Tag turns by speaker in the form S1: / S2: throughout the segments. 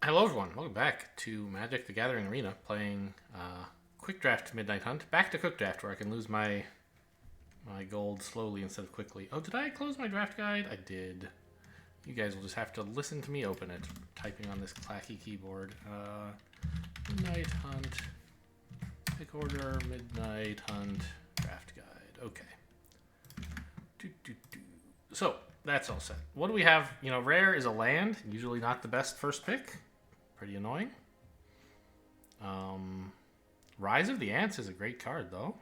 S1: Hello everyone, welcome back to Magic the Gathering Arena, playing Quick Draft Midnight Hunt. Back to Quick Draft, where I can lose my gold slowly instead of quickly. Oh, did I close my draft guide? I did. You guys will just have to listen to me open it, typing on this clacky keyboard. Midnight Hunt, pick order, Midnight Hunt, draft guide. Okay. So, that's all set. What do we have? You know, rare is a land. Usually not the best first pick. Pretty annoying. Rise of the Ants is a great card, though.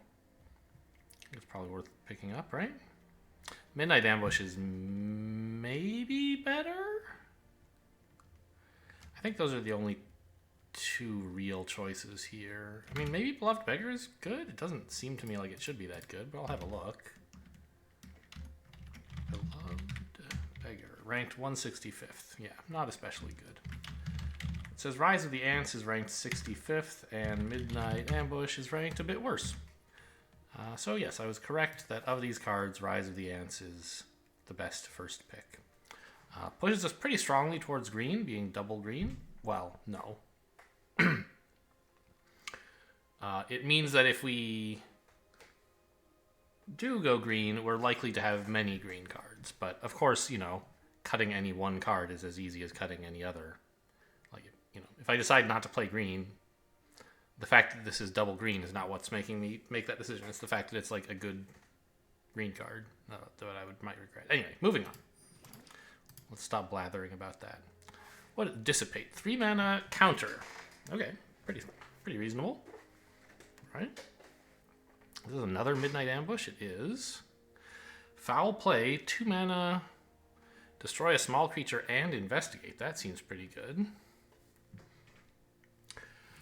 S1: It's probably worth picking up, right? Midnight Ambush is maybe better? I think those are the only two real choices here. I mean, maybe Beloved Beggar is good. It doesn't seem to me like it should be that good, but I'll have a look. Beloved Beggar, ranked 165th. Yeah, not especially good. It says Rise of the Ants is ranked 65th, and Midnight Ambush is ranked a bit worse. So yes, I was correct that of these cards, Rise of the Ants is the best first pick. Pushes us pretty strongly towards green, being double green. Well, no. It means that if we do go green, we're likely to have many green cards. But of course, you know, cutting any one card is as easy as cutting any other. Like, you know, if I decide not to play green, the fact that this is double green is not what's making me make that decision. It's the fact that it's like a good green card that I might regret. Anyway, moving on. Let's stop blathering about that. What? Dissipate. 3 mana counter. Okay, pretty reasonable. Right? This is another Midnight Ambush. It is. Foul Play. 2 mana. Destroy a small creature and investigate. That seems pretty good.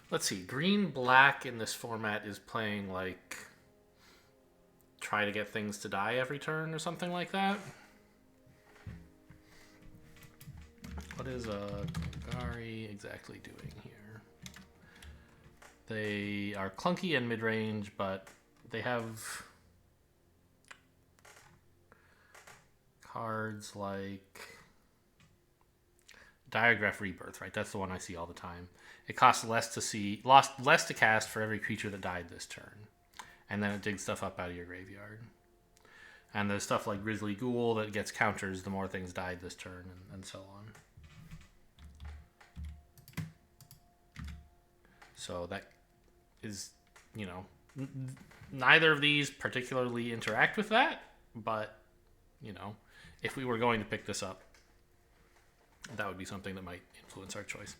S1: Let's see. Green-black in this format is playing like try to get things to die every turn or something like that. What is Golgari exactly doing here? They are clunky and mid-range, but they have cards like Diagraph Rebirth, right? That's the one I see all the time. It costs less to cast for every creature that died this turn. And then it digs stuff up out of your graveyard. And there's stuff like Grizzly Ghoul that gets counters the more things died this turn, and so on. So that is, you know, neither of these particularly interact with that, but, you know, if we were going to pick this up, that would be something that might influence our choice.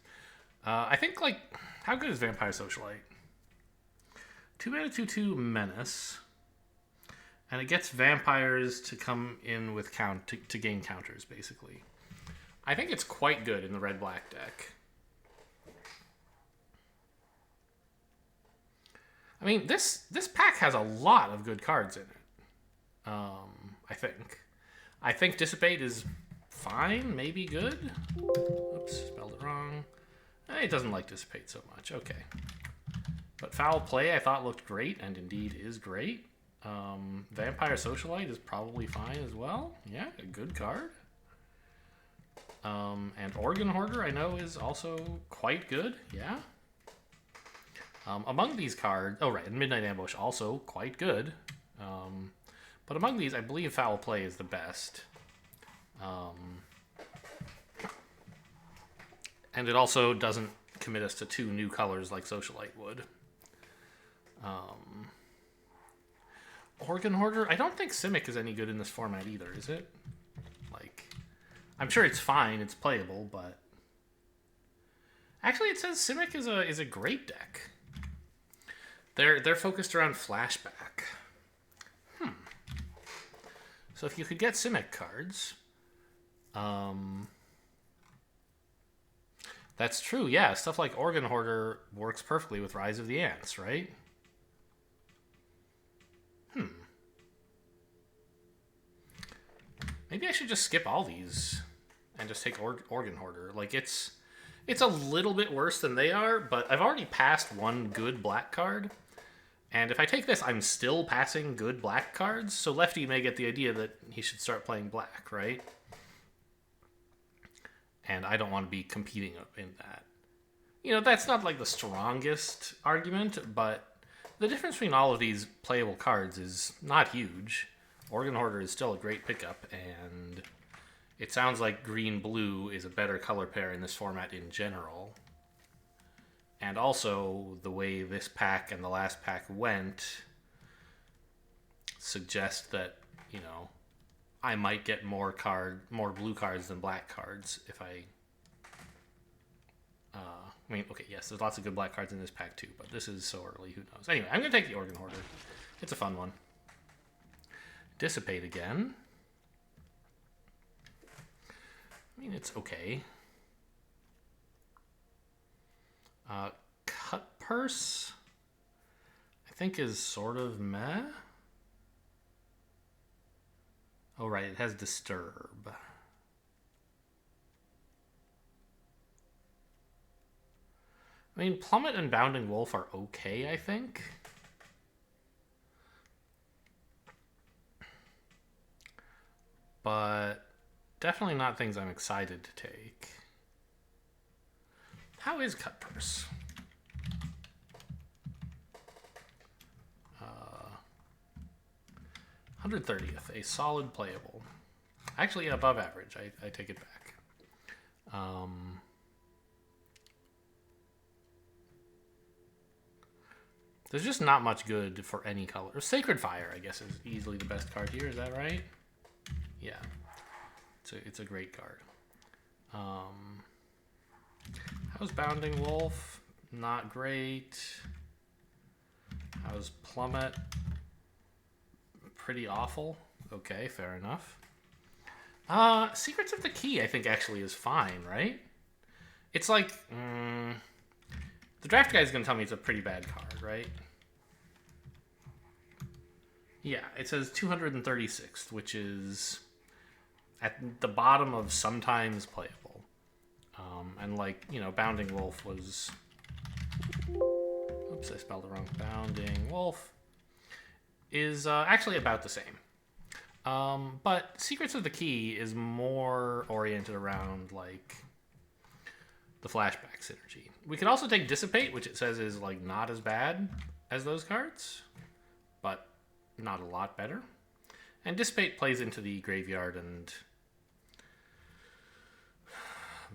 S1: I think, like, how good is Vampire Socialite? 2 mana, 2/2 Menace. And it gets vampires to come in with to gain counters, basically. I think it's quite good in the red-black deck. I mean, this pack has a lot of good cards in it. I think. I think Dissipate is fine, maybe good. Oops, spelled it wrong. It doesn't like Dissipate so much. Okay. But Foul Play I thought looked great, and indeed is great. Vampire Socialite is probably fine as well. Yeah, a good card. And Organ Hoarder I know is also quite good. Yeah. Among these cards... Oh, right, and Midnight Ambush also quite good. But among these, I believe Foul Play is the best. And it also doesn't commit us to 2 new colors like Socialite would. Organ Hoarder? I don't think Simic is any good in this format either, is it? Like, I'm sure it's fine, it's playable, but... Actually, it says Simic is a great deck. They're focused around flashback. So if you could get Simic cards... That's true, yeah. Stuff like Organ Hoarder works perfectly with Rise of the Ants, right? Maybe I should just skip all these and just take Organ Hoarder. Like, it's a little bit worse than they are, but I've already passed one good black card. And if I take this, I'm still passing good black cards, so Lefty may get the idea that he should start playing black, right? And I don't want to be competing in that. You know, that's not like the strongest argument, but the difference between all of these playable cards is not huge. Organ Hoarder is still a great pickup, and it sounds like green-blue is a better color pair in this format in general. And also, the way this pack and the last pack went suggest that, you know, I might get more blue cards than black cards if I... I mean, okay, yes, there's lots of good black cards in this pack too, but this is so early, who knows. Anyway, I'm going to take the Organ Hoarder. It's a fun one. Dissipate again. I mean, it's okay. Cut Purse, I think, is sort of meh. Oh, right, it has Disturb. I mean, Plummet and Bounding Wolf are okay, I think. But definitely not things I'm excited to take. How is Cut Purse? 130th, a solid playable. Actually, above average. I take it back. There's just not much good for any color. Sacred Fire, I guess, is easily the best card here. Is that right? Yeah. It's a great card. How's Bounding Wolf? Not great. How's Plummet? Pretty awful. Okay, fair enough. Secrets of the Key, I think, actually is fine, right? It's like... the draft guy is going to tell me it's a pretty bad card, right? Yeah, it says 236th, which is at the bottom of sometimes playable. And like, you know, Bounding Wolf was... Oops, I spelled it wrong. Bounding Wolf is actually about the same. But Secrets of the Key is more oriented around, like, the flashback synergy. We could also take Dissipate, which it says is, like, not as bad as those cards, but not a lot better. And Dissipate plays into the graveyard and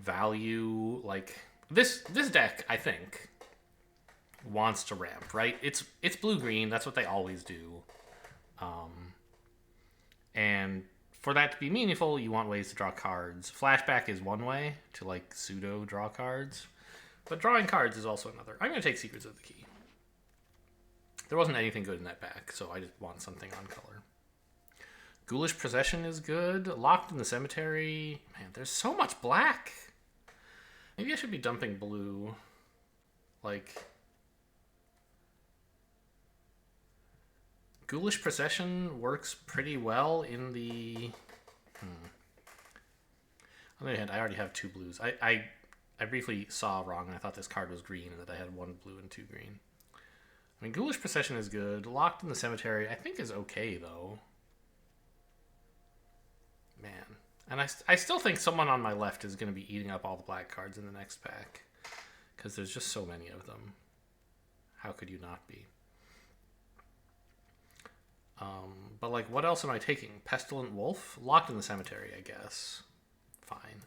S1: value, like, this deck, I think, wants to ramp, right? It's blue-green, that's what they always do. And for that to be meaningful, you want ways to draw cards. Flashback is one way to, like, pseudo draw cards, but drawing cards is also another. I'm going to take Secrets of the Key. There wasn't anything good in that pack, so I just want something on color. Ghoulish Procession is good. Locked in the Cemetery. Man, there's so much black. Maybe I should be dumping blue. Like... Ghoulish Procession works pretty well in the... On the other hand, I already have two blues. I briefly saw wrong, and I thought this card was green, and that I had one blue and two green. I mean, Ghoulish Procession is good. Locked in the Cemetery, I think, is okay, though. Man. And I still think someone on my left is going to be eating up all the black cards in the next pack. Because there's just so many of them. How could you not be? But, like, what else am I taking? Pestilent Wolf? Locked in the Cemetery, I guess. Fine.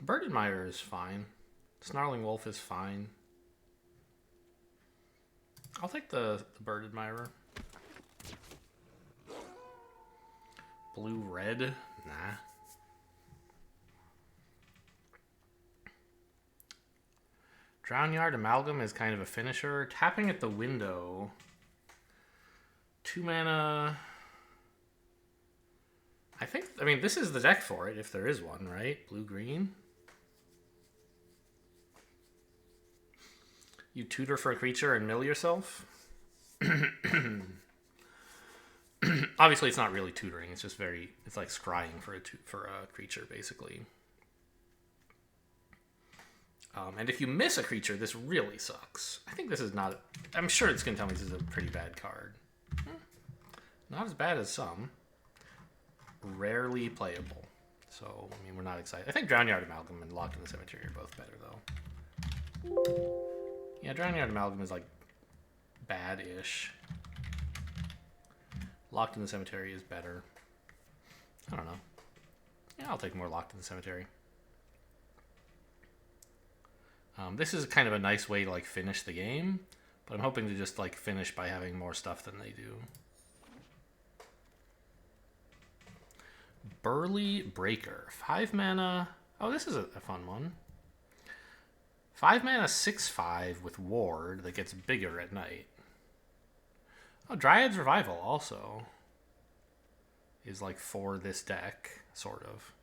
S1: Birdmire is fine. Snarling Wolf is fine. I'll take the Bird Admirer. Blue-red? Nah. Drownyard Amalgam is kind of a finisher. Tapping at the Window. 2 mana. I mean, this is the deck for it, if there is one, right? Blue-green. You tutor for a creature and mill yourself? Obviously, it's not really tutoring. It's just it's like scrying for a creature, basically. And if you miss a creature, this really sucks. I think this is not... I'm sure it's going to tell me this is a pretty bad card. Not Not as bad as some. Rarely playable. So, I mean, we're not excited. I think Drownyard Amalgam and Locked in the Cemetery are both better, though. Yeah, Drownyard Amalgam is, like, bad-ish. Locked in the Cemetery is better. I don't know. Yeah, I'll take more Locked in the Cemetery. This is kind of a nice way to, like, finish the game, but I'm hoping to just, like, finish by having more stuff than they do. Burly Breaker. 5 mana. Oh, this is a fun one. 5 mana, 6/5 with Ward that gets bigger at night. Oh, Dryad's Revival also is like for this deck, sort of.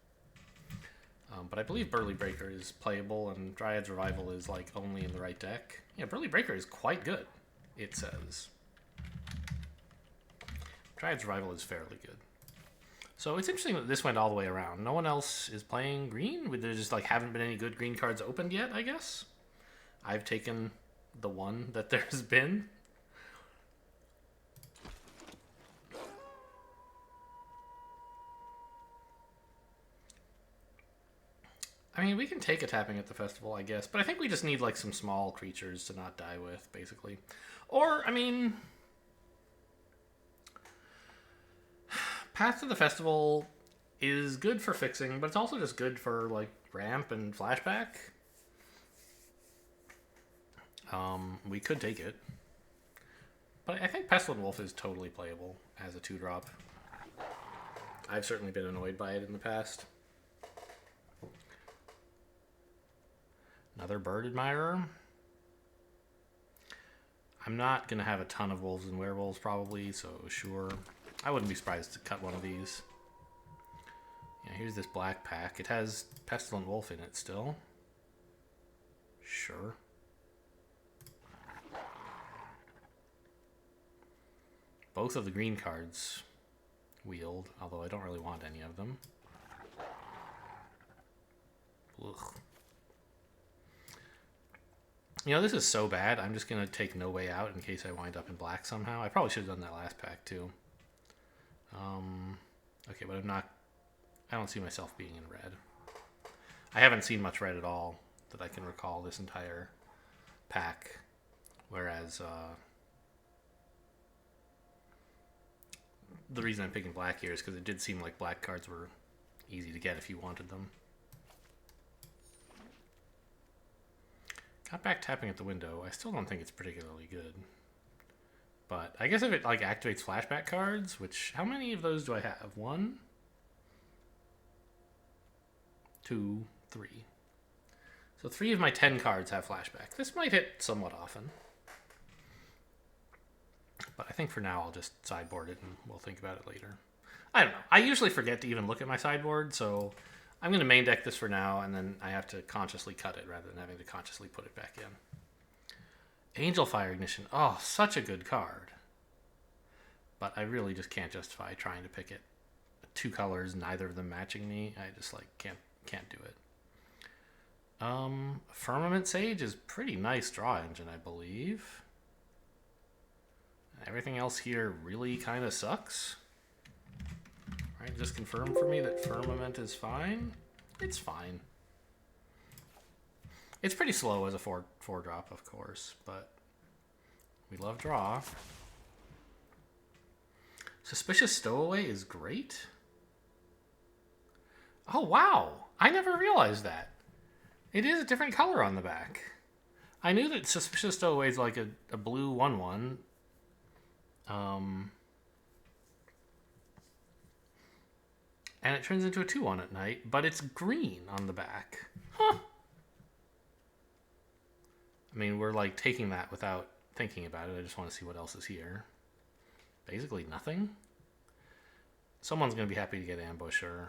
S1: But I believe Burly Breaker is playable and Dryad's Revival is like only in the right deck. Yeah, Burly Breaker is quite good, it says. Dryad's Revival is fairly good. So it's interesting that this went all the way around. No one else is playing green? There just like haven't been any good green cards opened yet, I guess. I've taken the one that there's been. I mean, we can take a tapping at the festival, I guess, but I think we just need like some small creatures to not die with, basically. Or, I mean, Path to the Festival is good for fixing, but it's also just good for like ramp and flashback. We could take it, but I think Pestilent Wolf is totally playable as a 2-drop. I've certainly been annoyed by it in the past. Another Bird Admirer. I'm not going to have a ton of wolves and werewolves probably, so sure. I wouldn't be surprised to cut one of these. Yeah, here's this black pack. It has Pestilent Wolf in it still. Sure. Both of the green cards wheeled, although I don't really want any of them. Ugh. You know, this is so bad, I'm just going to take No Way Out in case I wind up in black somehow. I probably should have done that last pack, too. Okay, but I don't see myself being in red. I haven't seen much red at all that I can recall this entire pack. Whereas, the reason I'm picking black here is because it did seem like black cards were easy to get if you wanted them. Got back tapping at the window. I still don't think it's particularly good. But I guess if it like activates flashback cards, which how many of those do I have? 1, 2, 3. So 3 of my 10 cards have flashback. This might hit somewhat often. But I think for now I'll just sideboard it and we'll think about it later. I don't know. I usually forget to even look at my sideboard, so I'm going to main deck this for now, and then I have to consciously cut it rather than having to consciously put it back in. Angel Fire Ignition. Oh, such a good card. But I really just can't justify trying to pick it. 2 colors, neither of them matching me. I just like can't do it. Firmament Sage is pretty nice draw engine, I believe. Everything else here really kind of sucks. Right, just confirm for me that Firmament is fine. It's fine. It's pretty slow as a 4-drop, of course, but we love draw. Suspicious Stowaway is great. Oh, wow. I never realized that. It is a different color on the back. I knew that Suspicious Stowaway is like a blue 1/1. And it turns into a 2/1 at night, but it's green on the back. Huh. I mean, we're like taking that without thinking about it. I just want to see what else is here. Basically nothing. Someone's going to be happy to get Ambusher.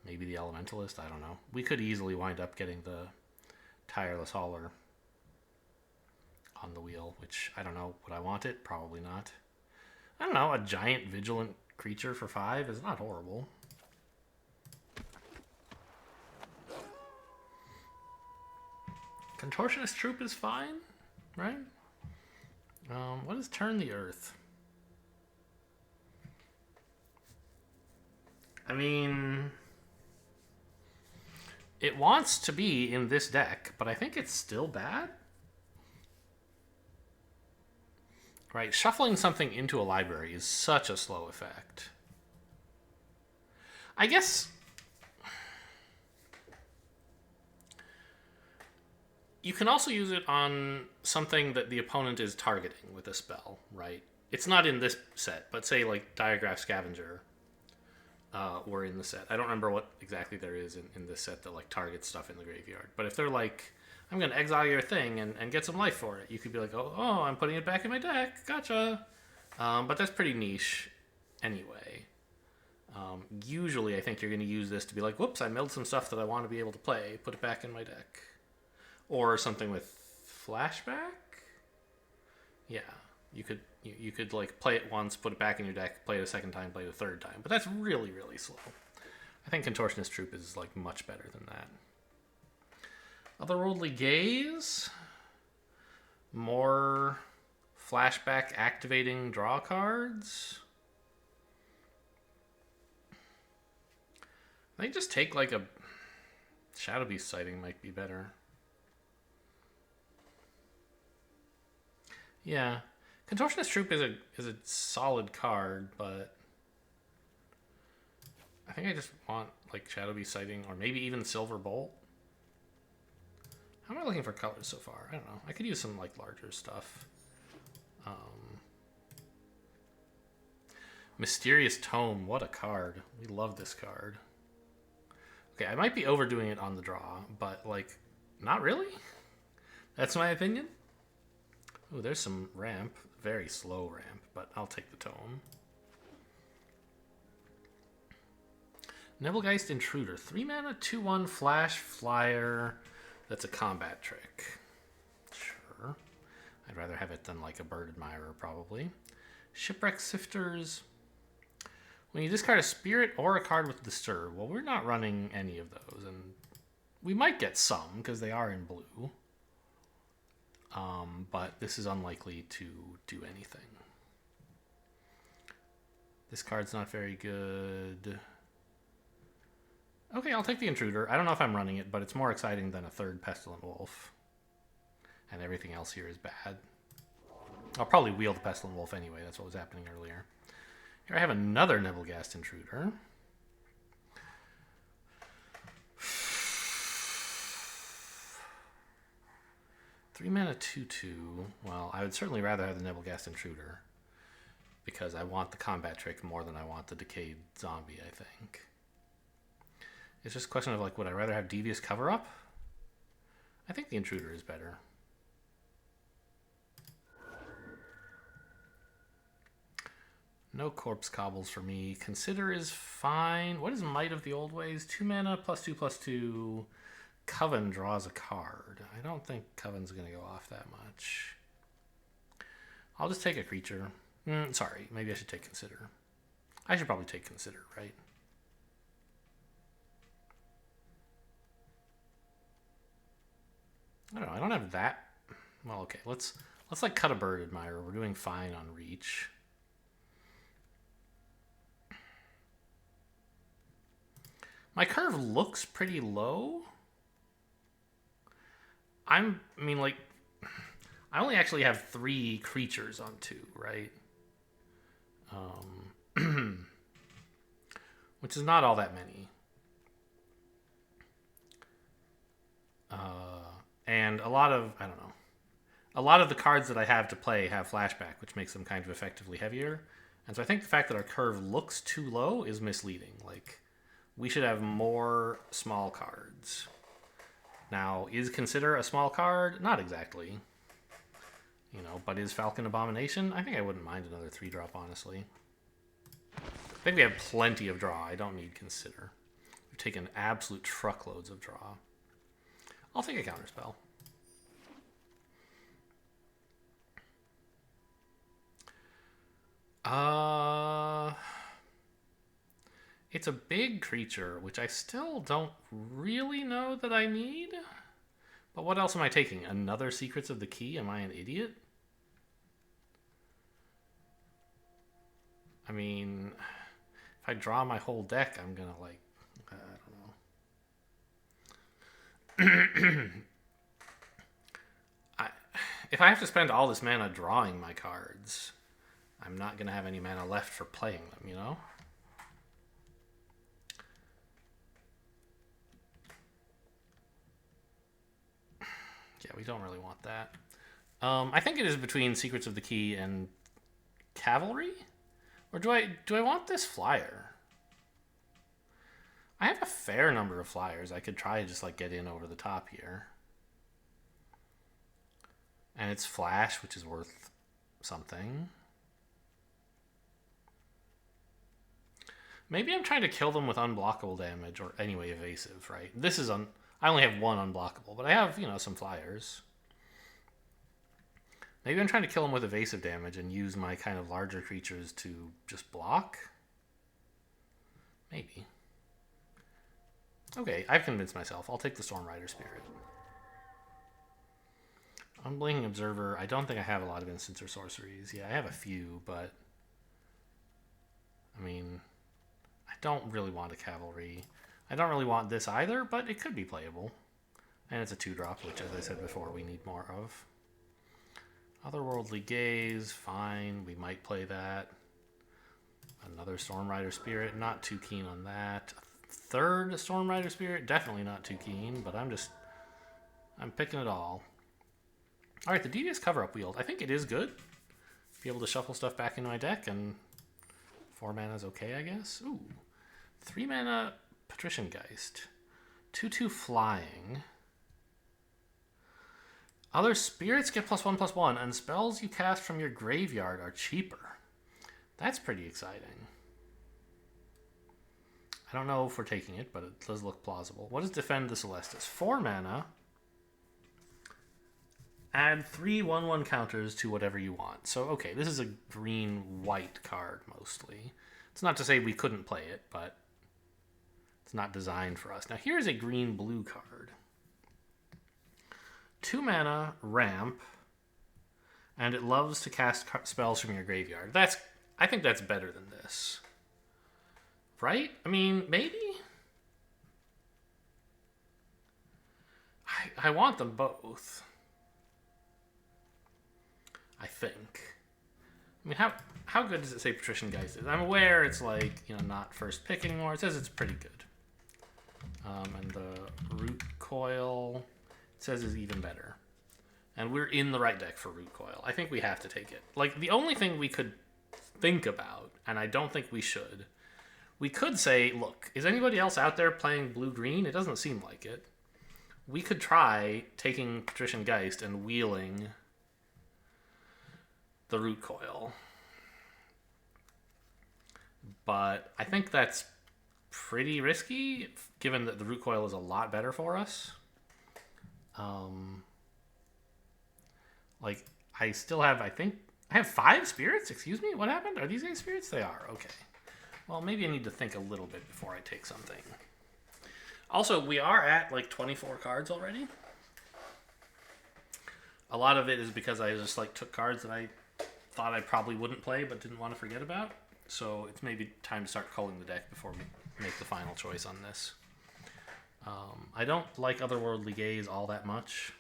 S1: Maybe the Elementalist, I don't know. We could easily wind up getting the Tireless Hauler on the wheel, which I don't know. Would I want it? Probably not. I don't know. A giant Vigilant creature for 5 is not horrible. Contortionist Troop is fine, right? What is Turn the Earth? I mean, it wants to be in this deck, but I think it's still bad. Right, shuffling something into a library is such a slow effect. I guess you can also use it on something that the opponent is targeting with a spell, right? It's not in this set, but say like Diagraph Scavenger were in the set. I don't remember what exactly there is in this set that like targets stuff in the graveyard. But if they're like, I'm going to exile your thing and get some life for it, you could be like, oh, I'm putting it back in my deck. Gotcha. But that's pretty niche anyway. Usually I think you're going to use this to be like, whoops, I milled some stuff that I want to be able to play. Put it back in my deck. Or something with flashback. Yeah, you could like play it once, put it back in your deck, play it a second time, play it a third time. But that's really, really slow. I think Contortionist Troop is like much better than that. Otherworldly Gaze. More flashback activating draw cards. I think just take like a Shadow Beast Sighting might be better. Yeah. Contortionist Troop is a solid card, but I think I just want like Shadow Beast Sighting or maybe even Silver Bolt. How am I looking for colors so far? I don't know. I could use some like larger stuff. Mysterious Tome, what a card. We love this card. Okay, I might be overdoing it on the draw, but like, not really? That's my opinion. Oh, there's some ramp. Very slow ramp, but I'll take the Tome. Nebelgeist Intruder. 3 mana, 2/1 flash flyer. That's a combat trick. Sure. I'd rather have it than like a Bird Admirer, probably. Shipwreck Sifters. When you discard a spirit or a card with Disturb, well, we're not running any of those, and we might get some because they are in blue. But this is unlikely to do anything. This card's not very good. Okay, I'll take the Intruder. I don't know if I'm running it, but it's more exciting than a third Pestilent Wolf. And everything else here is bad. I'll probably wheel the Pestilent Wolf anyway. That's what was happening earlier. Here I have another Nebelgast Intruder. Three mana 2/2. Well, I would certainly rather have the Nebelgast Intruder because I want the combat trick more than I want the Decayed Zombie, I think. It's just a question of like, would I rather have Devious Cover Up? I think the Intruder is better. No Corpse Cobbles for me. Consider is fine. What is Might of the Old Ways? 2 mana, +2/+2. Coven draws a card. I don't think Coven's going to go off that much. I'll just take a creature. Sorry, maybe I should take Consider. I should probably take Consider, right? I don't know. I don't have that. Well, okay. Let's like cut a Bird Admirer. We're doing fine on reach. My curve looks pretty low. I mean, like, I only actually have 3 creatures on 2, right? Which is not all that many. And a lot of, I don't know, a lot of the cards that I have to play have flashback, which makes them kind of effectively heavier. And so I think the fact that our curve looks too low is misleading. Like, we should have more small cards. Now, is Consider a small card? Not exactly. You know, but is Falcon Abomination? I think I wouldn't mind another 3-drop, honestly. I think we have plenty of draw. I don't need Consider. We've taken absolute truckloads of draw. I'll take a Counterspell. It's a big creature, which I still don't really know that I need. But what else am I taking? Another Secrets of the Key? Am I an idiot? I mean, If I draw my whole deck, I'm gonna like, I don't know. If I have to spend all this mana drawing my cards, I'm not gonna have any mana left for playing them, you know? Yeah, we don't really want that. I think it is between Secrets of the Key and Cavalry? Or do I want this flyer? I have a fair number of flyers. I could try to just like get in over the top here. And it's flash, which is worth something. Maybe I'm trying to kill them with unblockable damage, or anyway evasive, right? This is I only have one unblockable, but I have, you know, some flyers. Maybe I'm trying to kill them with evasive damage and use my kind of larger creatures to just block? Maybe. Okay, I've convinced myself. I'll take the Storm Rider Spirit. Unblinking Observer. I don't think I have a lot of instants or sorceries. Yeah, I have a few, but I mean, I don't really want a Cavalry. I don't really want this either, but it could be playable. And it's a 2-drop, which, as I said before, we need more of. Otherworldly Gaze, fine. We might play that. Another Storm Rider Spirit, not too keen on that. Third Storm Rider Spirit, definitely not too keen, but I'm picking it all. Alright, the Devious Cover-Up Wield. I think it is good. Be able to shuffle stuff back into my deck, and 4 mana is okay, I guess. Ooh. 3 mana Patrician Geist. 2/2 flying. Other spirits get +1/+1, and spells you cast from your graveyard are cheaper. That's pretty exciting. I don't know if we're taking it, but it does look plausible. What is Defend the Celestis? 4 mana. Add 3 1/1 counters to whatever you want. So, okay, this is a green-white card, mostly. It's not to say we couldn't play it, but it's not designed for us. Now, here's a green-blue card. 2 mana, ramp, and it loves to cast spells from your graveyard. I think that's better than this. Right? I mean, maybe? I want them both. I think. I mean, how good does it say Patrician Geist is? I'm aware it's like, you know, not first pick anymore. It says it's pretty good. And the Root Coil, it says, is even better. And we're in the right deck for Root Coil. I think we have to take it. Like, the only thing we could think about, and I don't think we should, we could say, look, is anybody else out there playing blue-green? It doesn't seem like it. We could try taking Patrician Geist and wheeling the Root Coil. But I think that's pretty risky, given that the Root Coil is a lot better for us. Like, I still have, I have 5 spirits? Excuse me? What happened? Are these 8 spirits? They are. Okay. Well, maybe I need to think a little bit before I take something. Also, we are at, like, 24 cards already. A lot of it is because I just, like, took cards that I thought I probably wouldn't play but didn't want to forget about. So it's maybe time to start culling the deck before we make the final choice on this. I don't like Otherworldly Gaze all that much.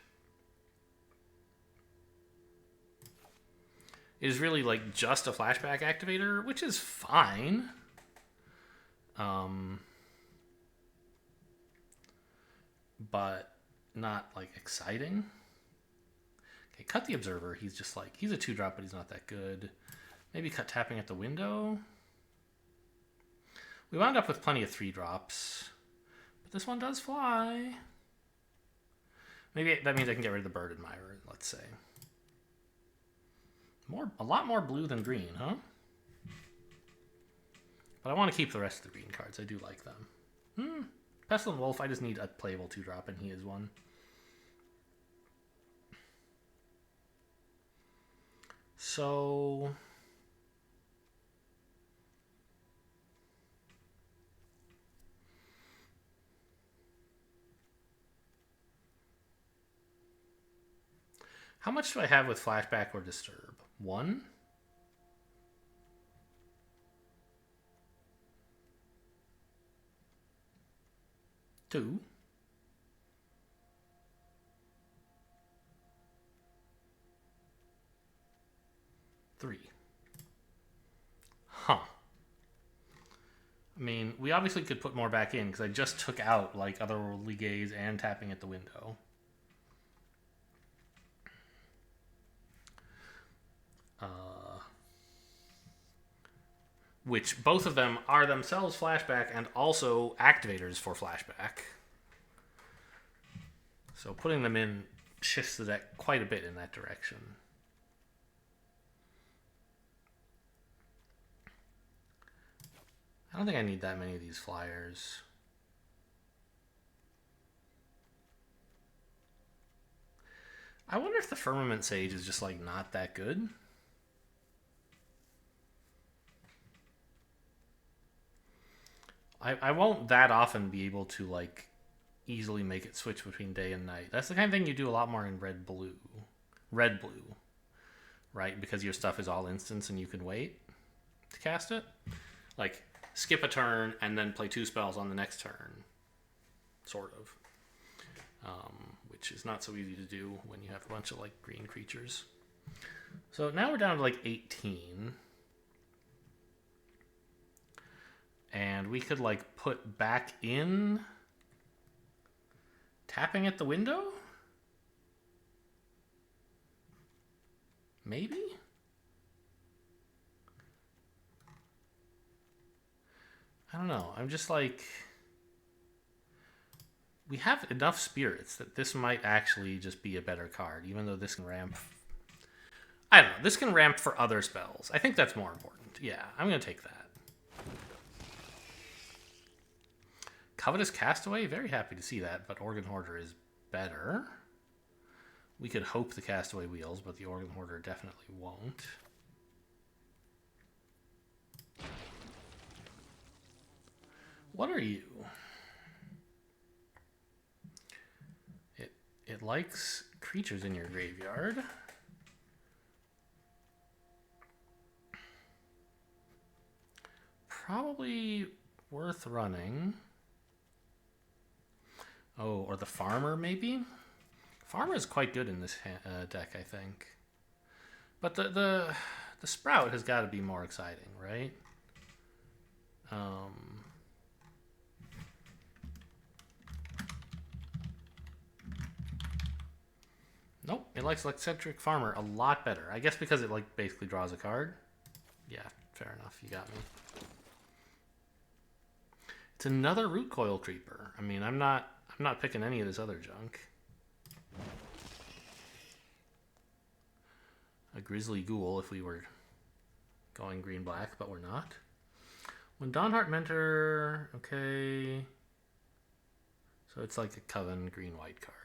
S1: It is really like just a flashback activator, which is fine. But not like exciting. Okay, cut the Observer. He's just like, he's a 2-drop, but he's not that good. Maybe cut Tapping at the Window. We wound up with plenty of 3-drops. But this one does fly. Maybe that means I can get rid of the Bird Admirer, let's say. A lot more blue than green, huh? But I want to keep the rest of the green cards. I do like them. Pestilent Wolf, I just need a playable 2-drop, and he is one. So how much do I have with Flashback or Disturb? 1? 2. Three. Huh. I mean, we obviously could put more back in because I just took out like Otherworldly Gaze and Tapping at the Window. Which both of them are themselves flashback and also activators for flashback. So putting them in shifts the deck quite a bit in that direction. I don't think I need that many of these flyers. I wonder if the Firmament Sage is just like not that good. I won't that often be able to like easily make it switch between day and night. That's the kind of thing you do a lot more in red blue, right? Because your stuff is all instants and you can wait to cast it. Like skip a turn and then play 2 spells on the next turn, sort of. Which is not so easy to do when you have a bunch of like green creatures. So now we're down to like 18. And we could like put back in Tapping at the Window? Maybe? I don't know. I'm just like... We have enough spirits that this might actually just be a better card, even though this can ramp... I don't know. This can ramp for other spells. I think that's more important. Yeah, I'm going to take that. Covetous Castaway, very happy to see that, but Organ Hoarder is better. We could hope the Castaway wheels, but the Organ Hoarder definitely won't. What are you? It likes creatures in your graveyard. Probably worth running. Oh, or the Farmer, maybe? Farmer is quite good in this deck, I think. But the Sprout has got to be more exciting, right? Nope, it likes Eccentric Farmer a lot better. I guess because it like basically draws a card. Yeah, fair enough. You got me. It's another Root Coil Creeper. I mean, I'm not picking any of this other junk. A Grizzly Ghoul if we were going green-black, but we're not. When Dawnheart Mentor, okay. So it's like a Coven green-white card.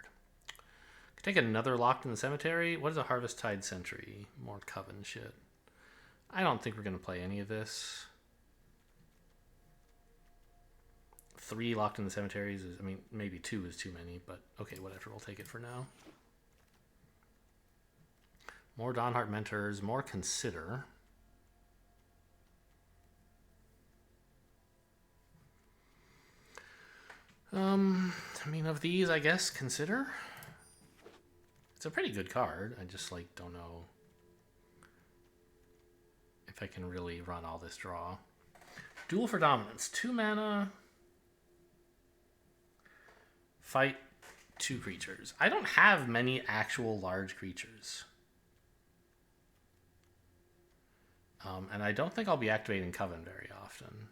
S1: Could take another Locked in the Cemetery. What is a Harvest Tide Sentry? More Coven shit. I don't think we're going to play any of this. 3 Locked in the Cemeteries is, I mean, maybe 2 is too many, but okay, whatever, we'll take it for now. More Dawnheart Mentors, more Consider. I mean, of these, I guess, Consider. It's a pretty good card. I just, like, don't know if I can really run all this draw. Duel for Dominance. 2 mana. Fight 2 creatures. I don't have many actual large creatures. And I don't think I'll be activating Coven very often.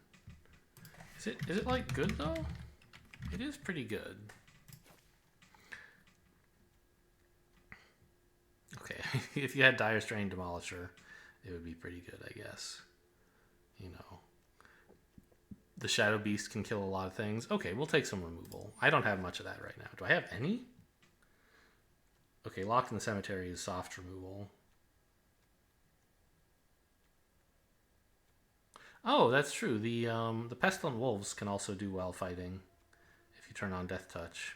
S1: Is it like good though? It is pretty good. Okay, if you had Dire Strain Demolisher, it would be pretty good, I guess. You know. The Shadow Beast can kill a lot of things. Okay, we'll take some removal. I don't have much of that right now. Do I have any? Okay, Locked in the Cemetery is soft removal. Oh, that's true. The Pestilent Wolves can also do well fighting if you turn on Death Touch.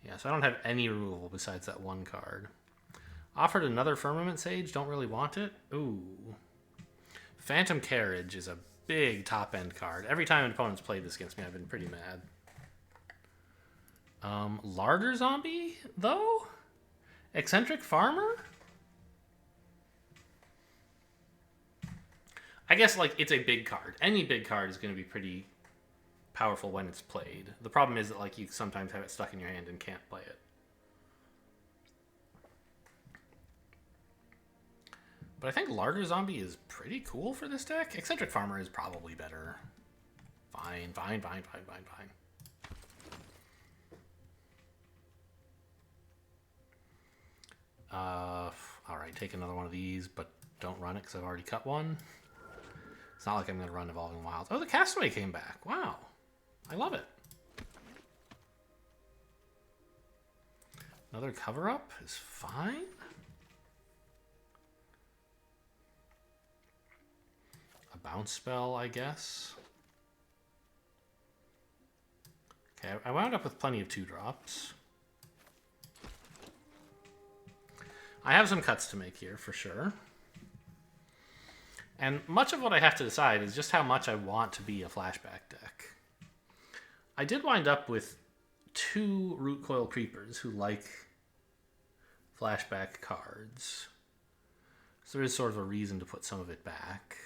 S1: Yeah, so I don't have any removal besides that 1 card. Offered another Firmament Sage. Don't really want it. Ooh. Phantom Carriage is a big top-end card. Every time an opponent's played this against me, I've been pretty mad. Larder zombie, though? Eccentric farmer? I guess, like, it's a big card. Any big card is going to be pretty powerful when it's played. The problem is that, like, you sometimes have it stuck in your hand and can't play it. But I think Larder Zombie is pretty cool for this deck. Eccentric Farmer is probably better. Fine. Alright, take another one of these, but don't run it because I've already cut one. It's not like I'm going to run Evolving Wilds. Oh, the Castaway came back. Wow. I love it. Another cover-up is fine. A bounce spell, I guess. Okay, I wound up with plenty of 2-drops. I have some cuts to make here, for sure. And much of what I have to decide is just how much I want to be a flashback deck. I did wind up with 2 Root Coil Creepers who like flashback cards. So there is sort of a reason to put some of it back.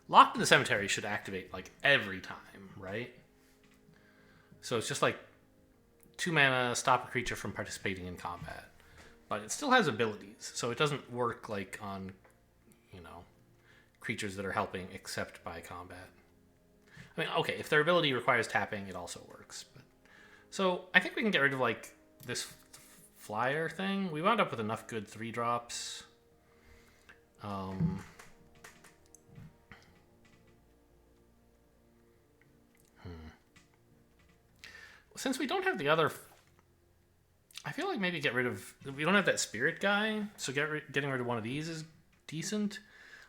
S1: Locked in the Cemetery should activate, like, every time, right? So it's just like 2 mana, stop a creature from participating in combat. But it still has abilities, so it doesn't work like on, you know, creatures that are helping except by combat. I mean, okay, if their ability requires tapping, it also works. But so I think we can get rid of, like, this flyer thing. We wound up with enough good 3-drops. Since we don't have the other, I feel like maybe get rid of, we don't have that spirit guy, so getting rid of one of these is decent.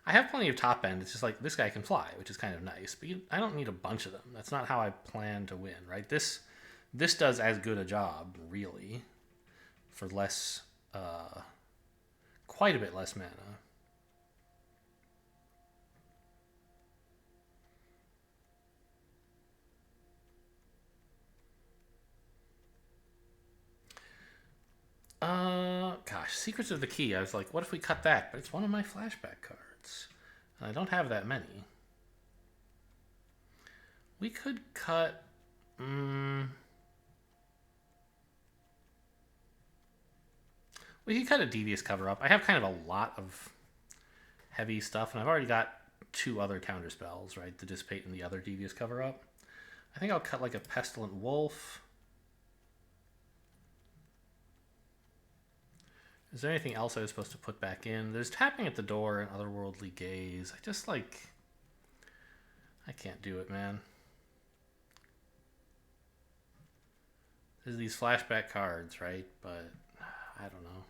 S1: I have plenty of top end. It's just like, this guy can fly, which is kind of nice, but I don't need a bunch of them. That's not how I plan to win, right? This does as good a job, really, for less, quite a bit less mana. Gosh, Secrets of the Key. I was like, what if we cut that? But it's one of my flashback cards. And I don't have that many. We could cut... we could cut a Devious Cover-Up. I have kind of a lot of heavy stuff, and I've already got 2 other counter spells, right? The Dissipate and the other Devious Cover-Up. I think I'll cut like a Pestilent Wolf. Is there anything else I was supposed to put back in? There's Tapping at the Door and Otherworldly Gaze. I just, like... I can't do it, man. There's these flashback cards, right? But I don't know.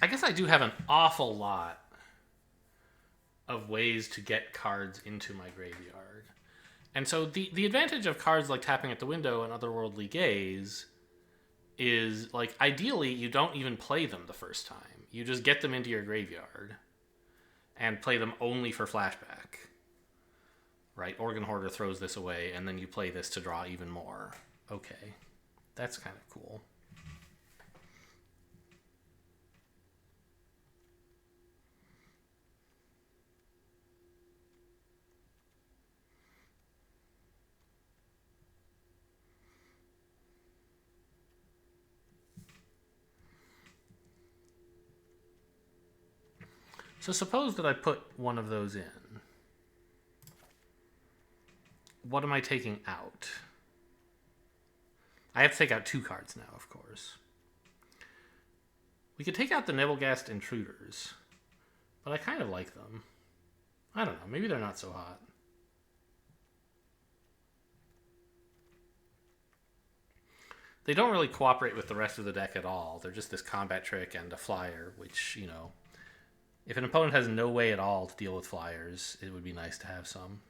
S1: I guess I do have an awful lot of ways to get cards into my graveyard. And so the advantage of cards like Tapping at the Window and Otherworldly Gaze is, like, ideally you don't even play them the first time. You just get them into your graveyard and play them only for flashback. Right? Organ Hoarder throws this away, and then you play this to draw even more. Okay. That's kind of cool. So suppose that I put one of those in. What am I taking out? I have to take out 2 cards now, of course. We could take out the Nibblegast Intruders, but I kind of like them. I don't know, maybe they're not so hot. They don't really cooperate with the rest of the deck at all. They're just this combat trick and a flyer, which, you know... If an opponent has no way at all to deal with flyers, it would be nice to have some.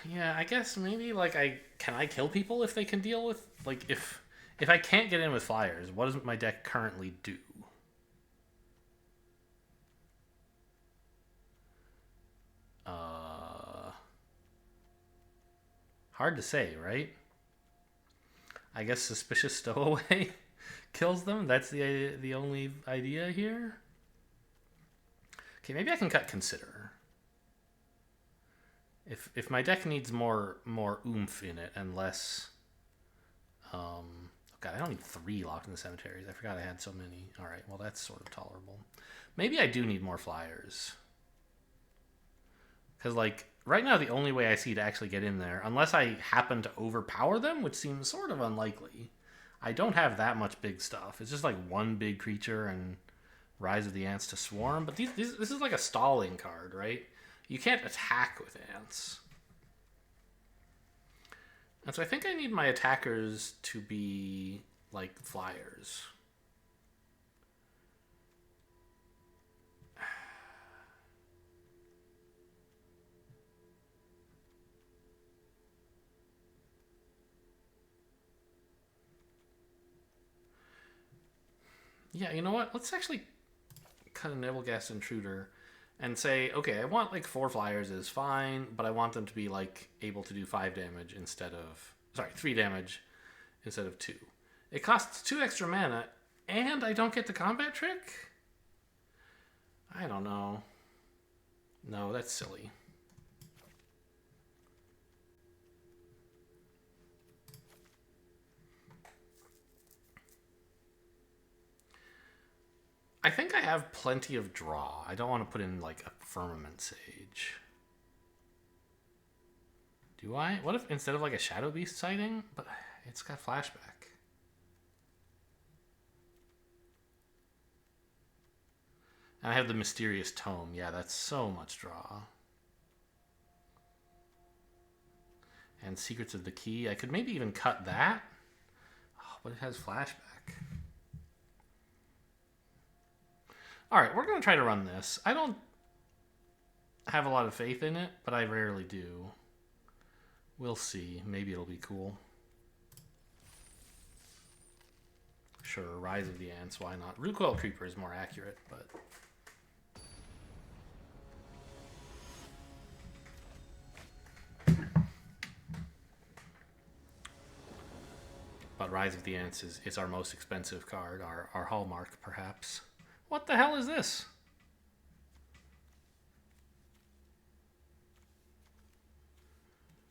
S1: Yeah, I guess maybe like can I kill people if they can deal with like if I can't get in with flyers, what does my deck currently do? Uh Hard to say, right? I guess suspicious stowaway kills them. That's the only idea here. Okay, maybe I can cut consider. If my deck needs more oomph in it and less oh god, I don't need 3 locked in the cemeteries. I forgot I had so many. Alright, well that's sort of tolerable. Maybe I do need more flyers. Because like right now the only way I see to actually get in there, unless I happen to overpower them, which seems sort of unlikely, I don't have that much big stuff. It's just like one big creature and Rise of the Ants to swarm. But this is like a stalling card, right? You can't attack with ants. And so I think I need my attackers to be like flyers. Yeah, you know what? Let's actually cut a Nebelgast Intruder and say, okay, I want like 4 flyers is fine, but I want them to be like able to do 5 damage instead of 3 damage instead of 2. It costs 2 extra mana, and I don't get the combat trick? I don't know. No, that's silly. I think I have plenty of draw. I don't want to put in like a Firmament Sage. Do I? What if instead of like a Shadow Beast sighting? But it's got flashback. And I have the Mysterious Tome. Yeah, that's so much draw. And Secrets of the Key. I could maybe even cut that. Oh, but it has flashback. Alright, we're going to try to run this. I don't have a lot of faith in it, but I rarely do. We'll see. Maybe it'll be cool. Sure, Rise of the Ants, why not? Recoil Creeper is more accurate, but... But Rise of the Ants is our most expensive card, our hallmark, perhaps. What the hell is this?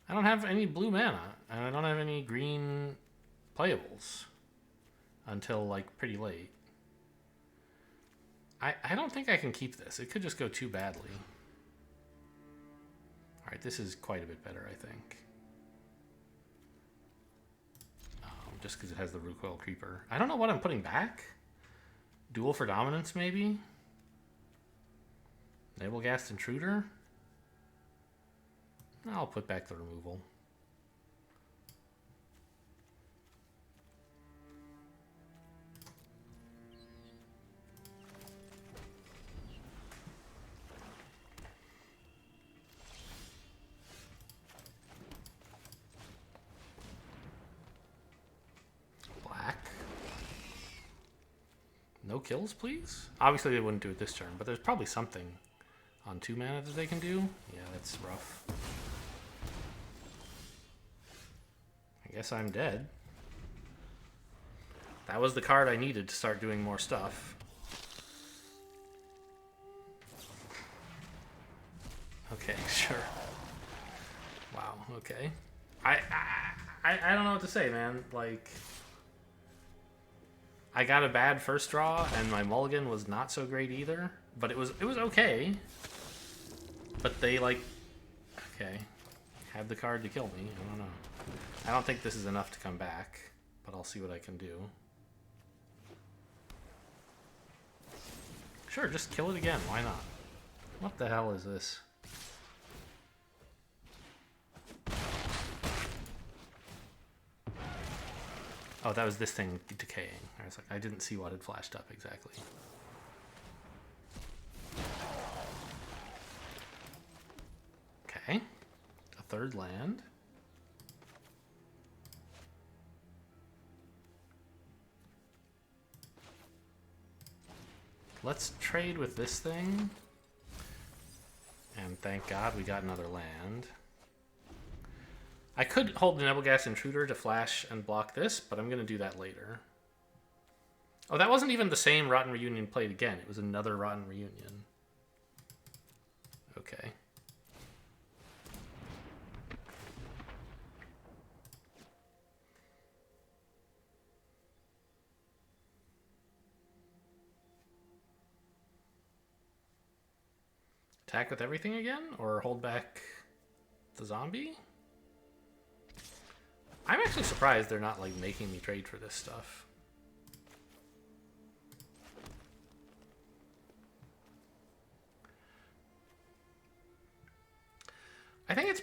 S1: I don't have any blue mana, and I don't have any green playables until, like, pretty late. I don't think I can keep this. It could just go too badly. Alright, this is quite a bit better, I think. Just because it has the Recoil Creeper. I don't know what I'm putting back. Duel for Dominance, maybe? Nebelgast Intruder? I'll put back the removal. No kills, please? Obviously they wouldn't do it this turn, but there's probably something on 2 mana that they can do. Yeah, that's rough. I guess I'm dead. That was the card I needed to start doing more stuff. Okay, sure. Wow, okay. I don't know what to say, man. Like... I got a bad first draw, and my mulligan was not so great either. But it was okay. But they, like... Okay. Had the card to kill me. I don't know. I don't think this is enough to come back. But I'll see what I can do. Sure, just kill it again. Why not? What the hell is this? Oh, that was this thing decaying. I was like, I didn't see what had flashed up exactly. Okay. A third land. Let's trade with this thing. And thank God we got another land. I could hold the Nebelgas Intruder to flash and block this, but I'm going to do that later. Oh, that wasn't even the same Rotten Reunion played again. It was another Rotten Reunion. Okay. Attack with everything again? Or hold back the zombie? I'm actually surprised they're not, like, making me trade for this stuff. I think it's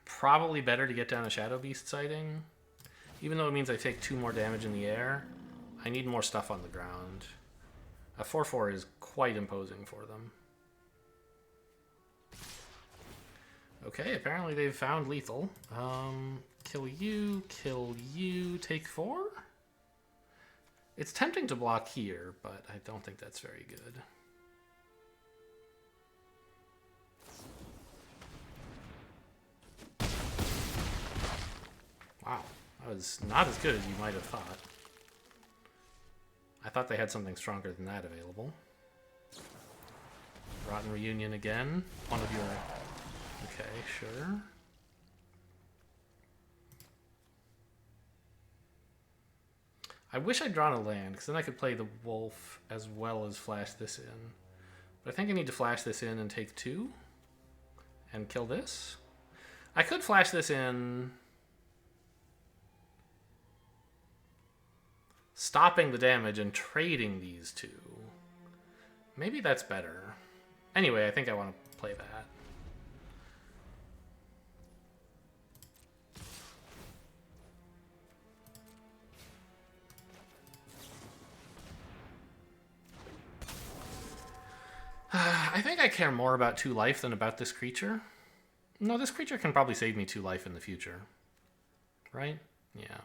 S1: probably better to get down a Shadow Beast sighting. Even though it means I take 2 more damage in the air, I need more stuff on the ground. A 4/4 is quite imposing for them. Okay, apparently they've found lethal. Kill you, take 4? It's tempting to block here, but I don't think that's very good. Wow, that was not as good as you might have thought. I thought they had something stronger than that available. Rotten Reunion again. One of your... Okay, sure. I wish I'd drawn a land, because then I could play the wolf as well as flash this in. But I think I need to flash this in and take 2. And kill this. I could flash this in... stopping the damage and trading these 2. Maybe that's better. Anyway, I think I want to play that. I think I care more about 2 life than about this creature. No, this creature can probably save me 2 life in the future. Right? Yeah.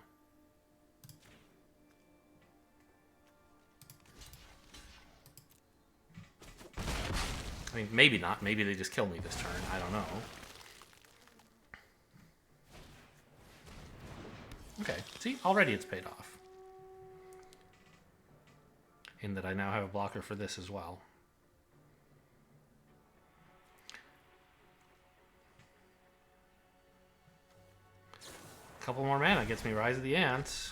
S1: I mean, maybe not. Maybe they just kill me this turn. I don't know. Okay. See? Already it's paid off. In that I now have a blocker for this as well. Couple more mana gets me Rise of the Ants.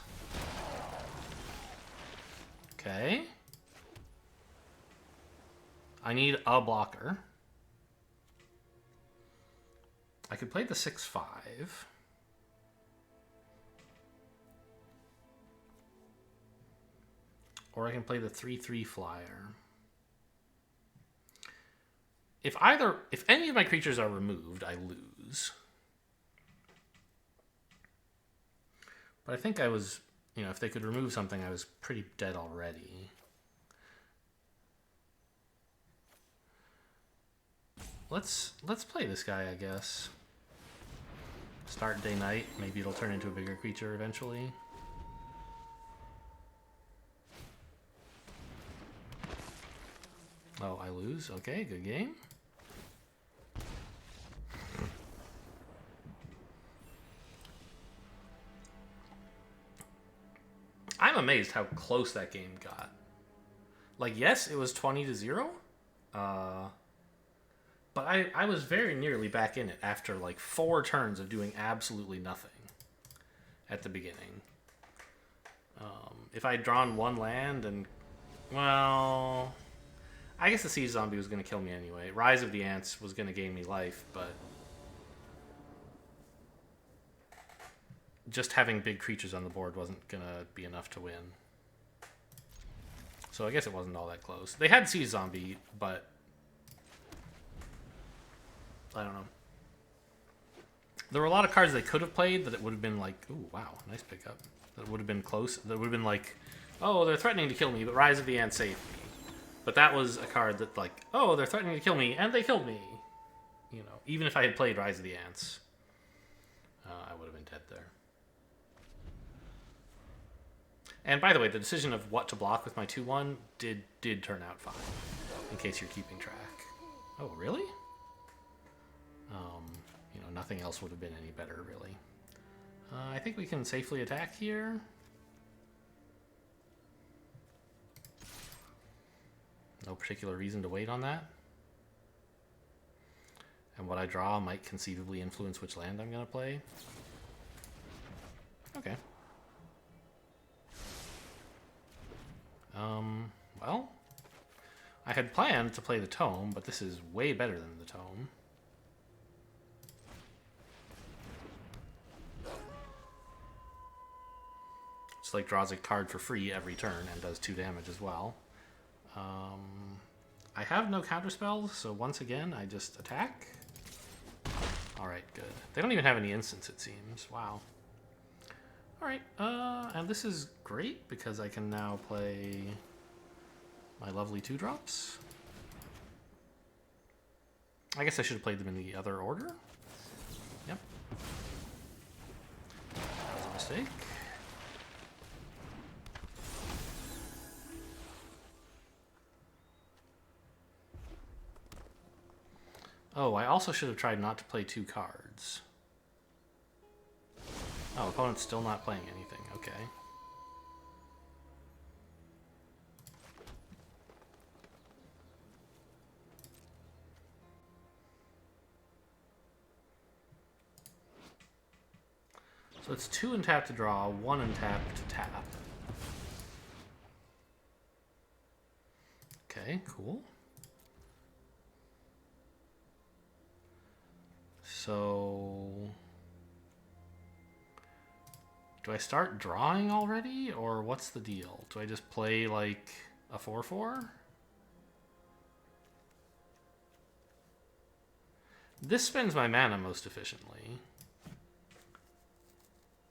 S1: Okay. I need a blocker. I could play the 6/5. Or I can play the 3/3 flyer. If any of my creatures are removed, I lose. But I think I was, if they could remove something, I was pretty dead already. Let's play this guy, I guess. Start day night. Maybe it'll turn into a bigger creature eventually. Oh, I lose. Okay, good game. I'm amazed how close that game got. Like, yes, it was 20-0. But I was very nearly back in it after like 4 turns of doing absolutely nothing at the beginning. If I'd drawn 1 land and... Well... I guess the Siege Zombie was going to kill me anyway. Rise of the Ants was going to gain me life, but... just having big creatures on the board wasn't going to be enough to win. So I guess it wasn't all that close. They had Siege Zombie, but... I don't know. There were a lot of cards they could have played that it would have been like, ooh, wow, nice pickup. That would have been close. That would have been like, oh, they're threatening to kill me, but Rise of the Ant saved me. But that was a card that, like, oh, they're threatening to kill me, and they killed me. Even if I had played Rise of the Ants. I would have been dead there. And by the way, the decision of what to block with my 2-1 did turn out fine, in case you're keeping track. Oh, really? You know, nothing else would have been any better, really. I think we can safely attack here. No particular reason to wait on that. And what I draw might conceivably influence which land I'm going to play. Okay. Well, I had planned to play the Tome, but this is way better than the Tome. It's like draws a card for free every turn and does 2 damage as well. I have no counterspells, so once again, I just attack. Alright, good. They don't even have any instants, it seems. Wow. Alright, and this is great because I can now play my lovely 2-drops. I guess I should have played them in the other order. Yep. That was a mistake. Oh, I also should have tried not to play 2 cards. Oh, opponent's still not playing anything. Okay. So it's 2 untap to draw, 1 untap to tap. Okay, cool. So do I start drawing already, or what's the deal? Do I just play like a 4/4? This spends my mana most efficiently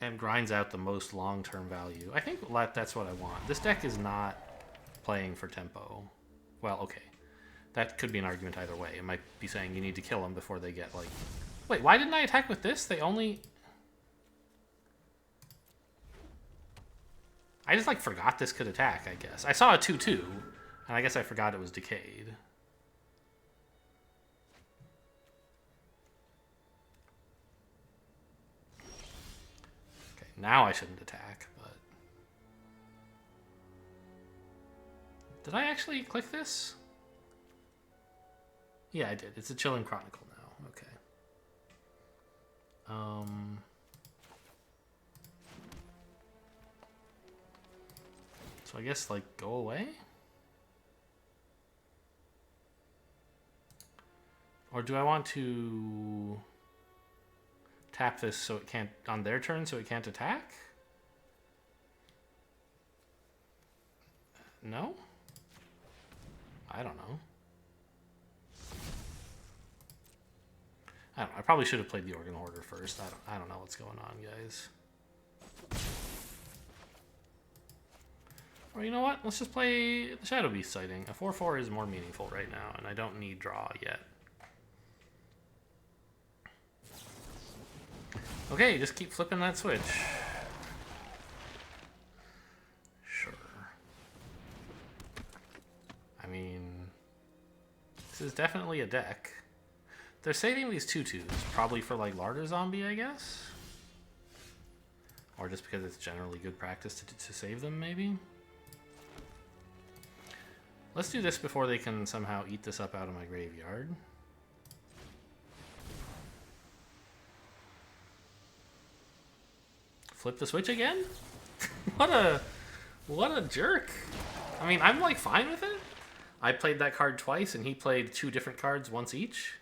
S1: and grinds out the most long-term value. I think that's what I want. This deck is not playing for tempo. Well, okay. That could be an argument either way. It might be saying you need to kill them before they get, like... Wait, why didn't I attack with this? They only... I just, like, forgot this could attack, I guess. I saw a 2/2, and I guess I forgot it was decayed. Okay, now I shouldn't attack, but... Did I actually click this? Yeah, I did. It's a Chilling Chronicle now. Okay. So I guess, like, go away? Or do I want to tap this so it can't, on their turn, so it can't attack? No? I don't know. I don't know. I probably should have played the Organ Hoarder first. I don't know what's going on, guys. Or you know what? Let's just play the Shadow Beast Sighting. A 4/4 is more meaningful right now, and I don't need draw yet. Okay, just keep flipping that switch. Sure. I mean, this is definitely a deck. They're saving these 2/2s, probably for, like, Larder Zombie, I guess? Or just because it's generally good practice to save them, maybe? Let's do this before they can somehow eat this up out of my graveyard. Flip the switch again? What a jerk. I mean, I'm, like, fine with it. I played that card twice, and he played 2 different cards once each.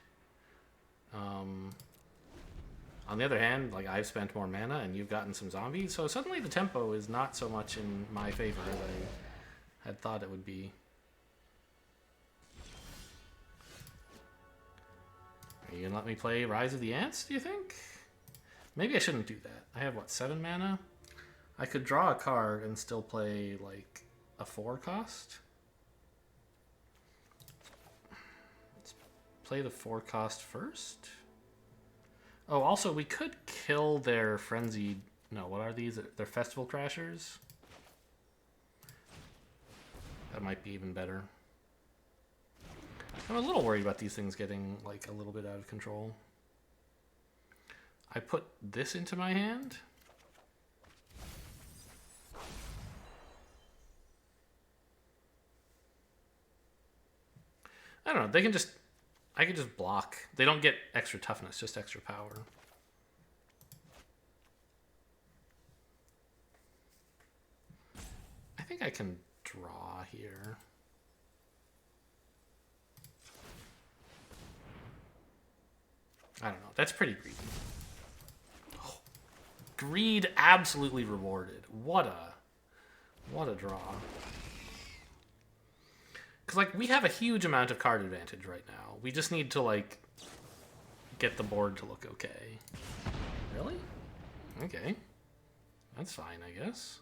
S1: On the other hand, like, I've spent more mana and you've gotten some zombies, so suddenly the tempo is not so much in my favor as I had thought it would be. Are you gonna let me play Rise of the Ants, do you think? Maybe I shouldn't do that. I have, what, 7 mana? I could draw a card and still play, like, a 4 cost. Let's play the 4 cost first. Oh, also, we could kill their frenzied... No, what are these? They're festival crashers? That might be even better. I'm a little worried about these things getting, like, a little bit out of control. I put this into my hand. I don't know. They can just... I can just block. They don't get extra toughness, just extra power. I think I can draw here. I don't know. That's pretty greedy. Oh, greed absolutely rewarded. What a draw. Because, like, we have a huge amount of card advantage right now. We just need to, like, get the board to look okay. Really? Okay. That's fine, I guess.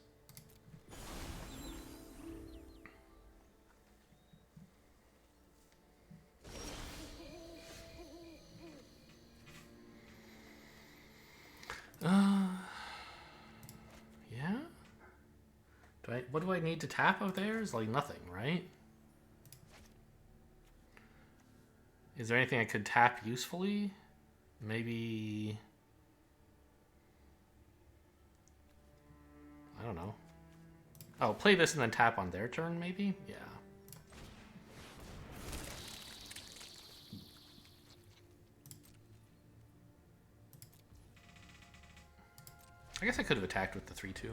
S1: Yeah? What do I need to tap out there? Is like nothing, right? Is there anything I could tap usefully? Maybe... I don't know. Oh, play this and then tap on their turn, maybe? Yeah. I guess I could have attacked with the 3-2.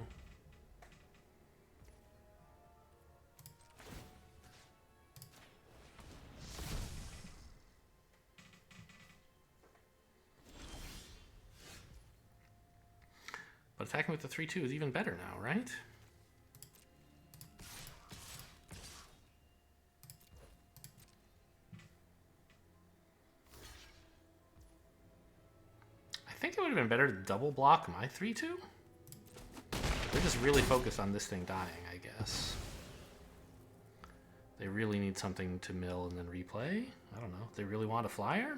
S1: But attacking with the 3-2 is even better now, right? I think it would have been better to double block my 3-2. They're just really focused on this thing dying, I guess. They really need something to mill and then replay. I don't know. They really want a flyer?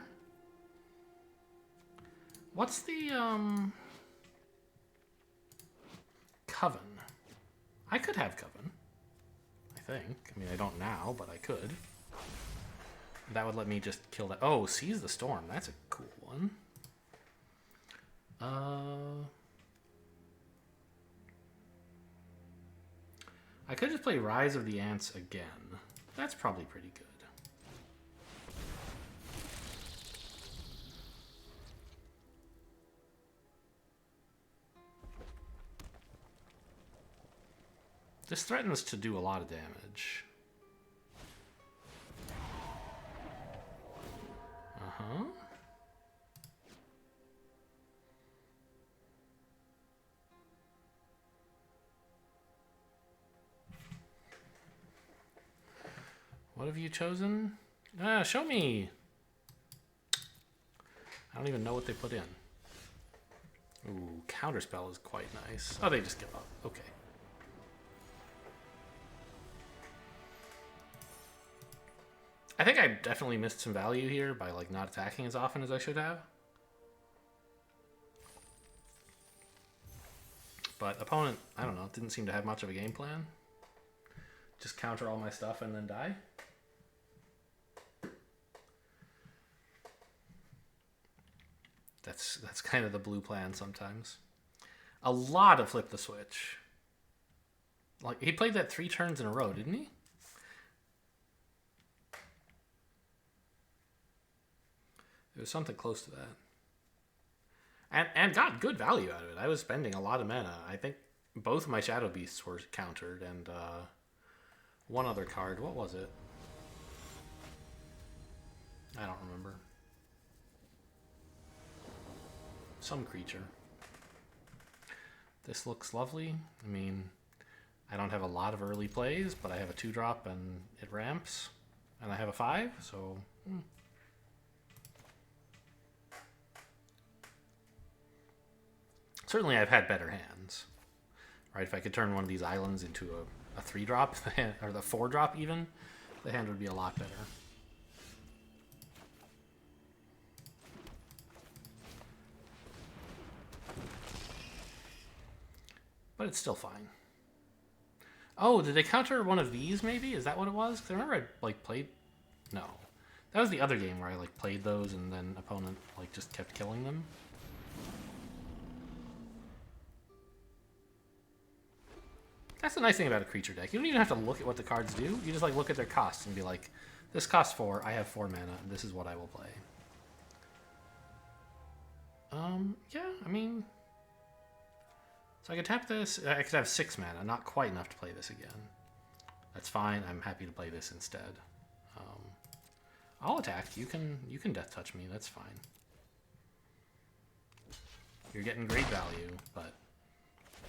S1: What's the, Coven? I could have Coven. I think. I mean, I don't now, but I could. That would let me just kill that. Oh, Seize the Storm. That's a cool one. I could just play Rise of the Ants again. That's probably pretty good. This threatens to do a lot of damage. Uh-huh. What have you chosen? Show me. I don't even know what they put in. Ooh, Counterspell is quite nice. Oh, they just give up. Okay. I think I definitely missed some value here by like not attacking as often as I should have. But opponent, I don't know, didn't seem to have much of a game plan. Just counter all my stuff and then die. That's kind of the blue plan sometimes. A lot of flip the switch. Like, he played that 3 turns in a row, didn't he? It was something close to that. And got good value out of it. I was spending a lot of mana. I think both of my Shadow Beasts were countered, and one other card. What was it? I don't remember. Some creature. This looks lovely. I mean, I don't have a lot of early plays, but I have a 2-drop and it ramps. And I have a 5, so... Certainly I've had better hands. Right, if I could turn one of these islands into a 3-drop, or the 4-drop even, the hand would be a lot better. But it's still fine. Oh, did they counter one of these, maybe? Is that what it was? Because I remember I, like, played... No. That was the other game where I, like, played those and then opponent, like, just kept killing them. That's the nice thing about a creature deck. You don't even have to look at what the cards do. You just, like, look at their costs and be like, this costs 4, I have 4 mana, and this is what I will play. Yeah, I mean... So I could tap this. I could have 6 mana, not quite enough to play this again. That's fine. I'm happy to play this instead. I'll attack. You can death touch me. That's fine. You're getting great value, but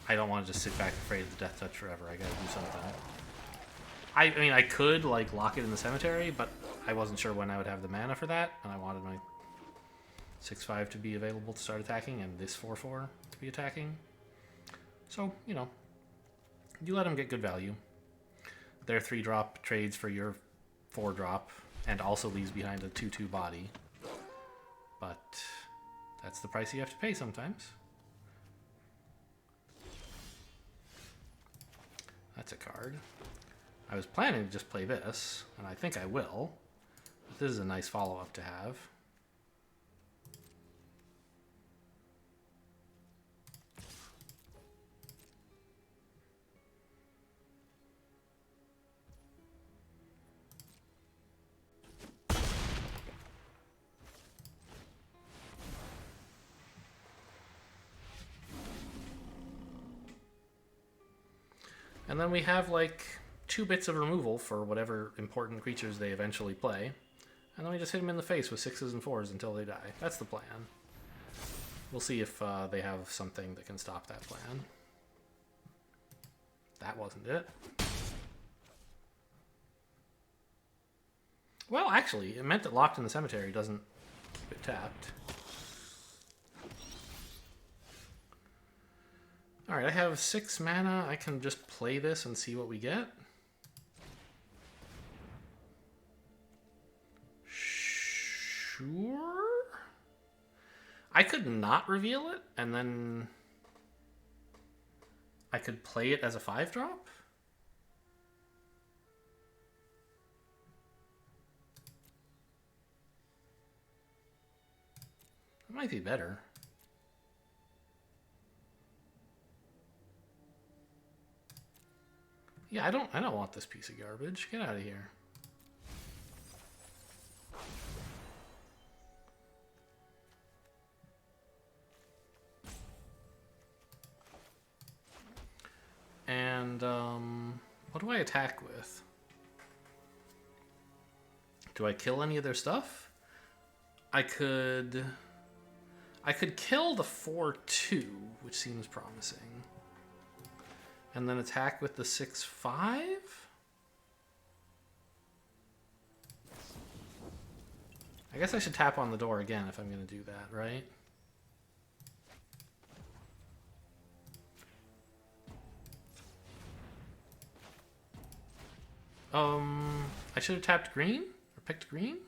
S1: I don't want to just sit back afraid of the death touch forever. I gotta do something. I mean, I could like lock it in the cemetery, but I wasn't sure when I would have the mana for that, and I wanted my 6/5 to be available to start attacking, and this 4/4 to be attacking. So, you know, you let them get good value. Their 3-drop trades for your 4-drop, and also leaves behind a 2/2 body. But that's the price you have to pay sometimes. That's a card. I was planning to just play this, and I think I will. But this is a nice follow-up to have. And then we have like 2 bits of removal for whatever important creatures they eventually play. And then we just hit them in the face with 6s and 4s until they die. That's the plan. We'll see if they have something that can stop that plan. That wasn't it. Well, actually, it meant that Locked in the Cemetery doesn't keep it tapped. Alright, I have 6 mana. I can just play this and see what we get. Sure? I could not reveal it, and then I could play it as a 5-drop? That might be better. Yeah, I don't want this piece of garbage. Get out of here. And what do I attack with? Do I kill any of their stuff? I could kill the 4/2, which seems promising. And then attack with the 6/5? I guess I should tap on the door again if I'm going to do that, right? I should have tapped green? Or picked green?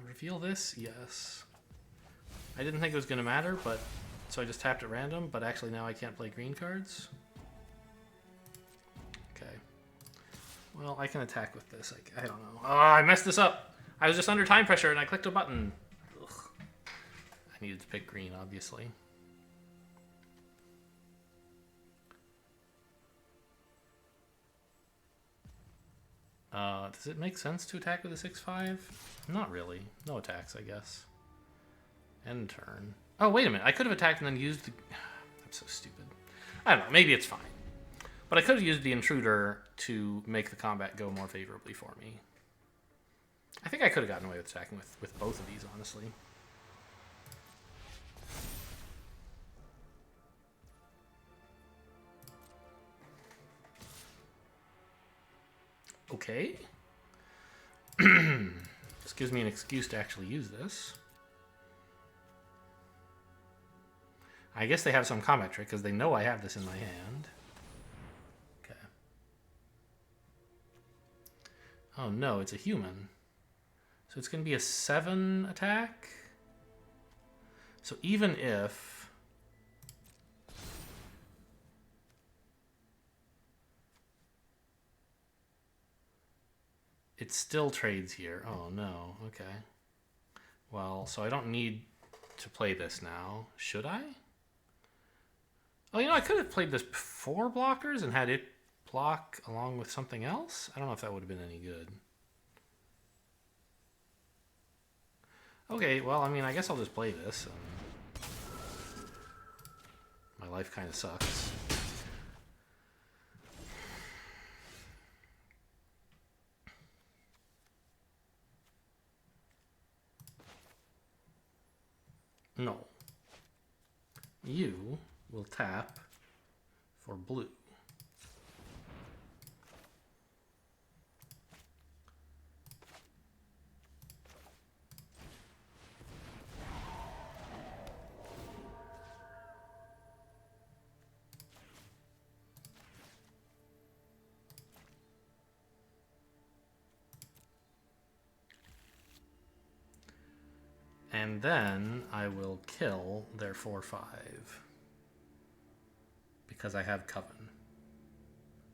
S1: Reveal this? Yes. I didn't think it was going to matter, but... So I just tapped at random, but actually now I can't play green cards? Okay. Well, I can attack with this. I don't know. Oh, I messed this up! I was just under time pressure and I clicked a button. Ugh. I needed to pick green, obviously. Does it make sense to attack with a 6/5? Not really. No attacks, I guess. End turn. Oh, wait a minute. I could have attacked and then used the... I'm so stupid. I don't know. Maybe it's fine. But I could have used the intruder to make the combat go more favorably for me. I think I could have gotten away with attacking with both of these, honestly. Okay. This gives me an excuse to actually use this. I guess they have some combat trick because they know I have this in my hand. Okay. Oh no, it's a human. So it's going to be a 7 attack. So even if It still trades here. Oh, no. Okay. Well, so I don't need to play this now. Should I? Oh, I could have played this before blockers and had it block along with something else. I don't know if that would have been any good. Okay, well, I guess I'll just play this. My life kind of sucks. No. You will tap for blue. And then I will kill their 4/5. Because I have Coven.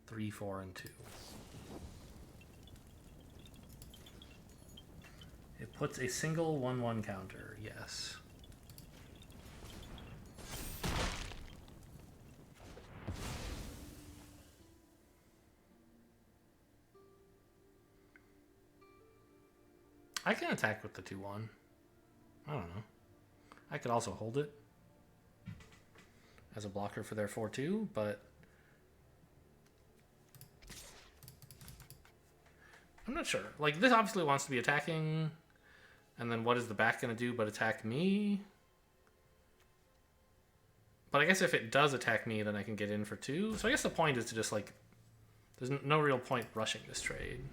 S1: 3, 4, and 2. It puts a single 1/1 counter, yes. I can attack with the 2/1. I don't know. I could also hold it as a blocker for their 4/2, but I'm not sure. Like, this obviously wants to be attacking, and then what is the back going to do but attack me? But I guess if it does attack me, then I can get in for 2. So I guess the point is to just, like, there's no real point rushing this trade.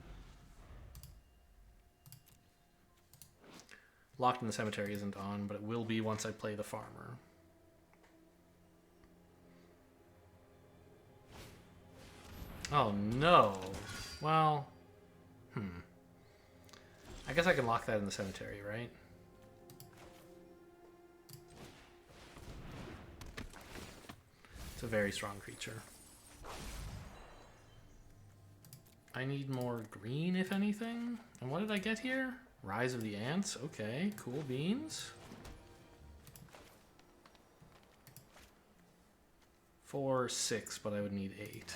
S1: Locked in the Cemetery isn't on, but it will be once I play the Farmer. Oh, no. Well, I guess I can lock that in the Cemetery, right? It's a very strong creature. I need more green, if anything. And what did I get here? Rise of the Ants. Okay, cool beans. 4, 6, but I would need 8.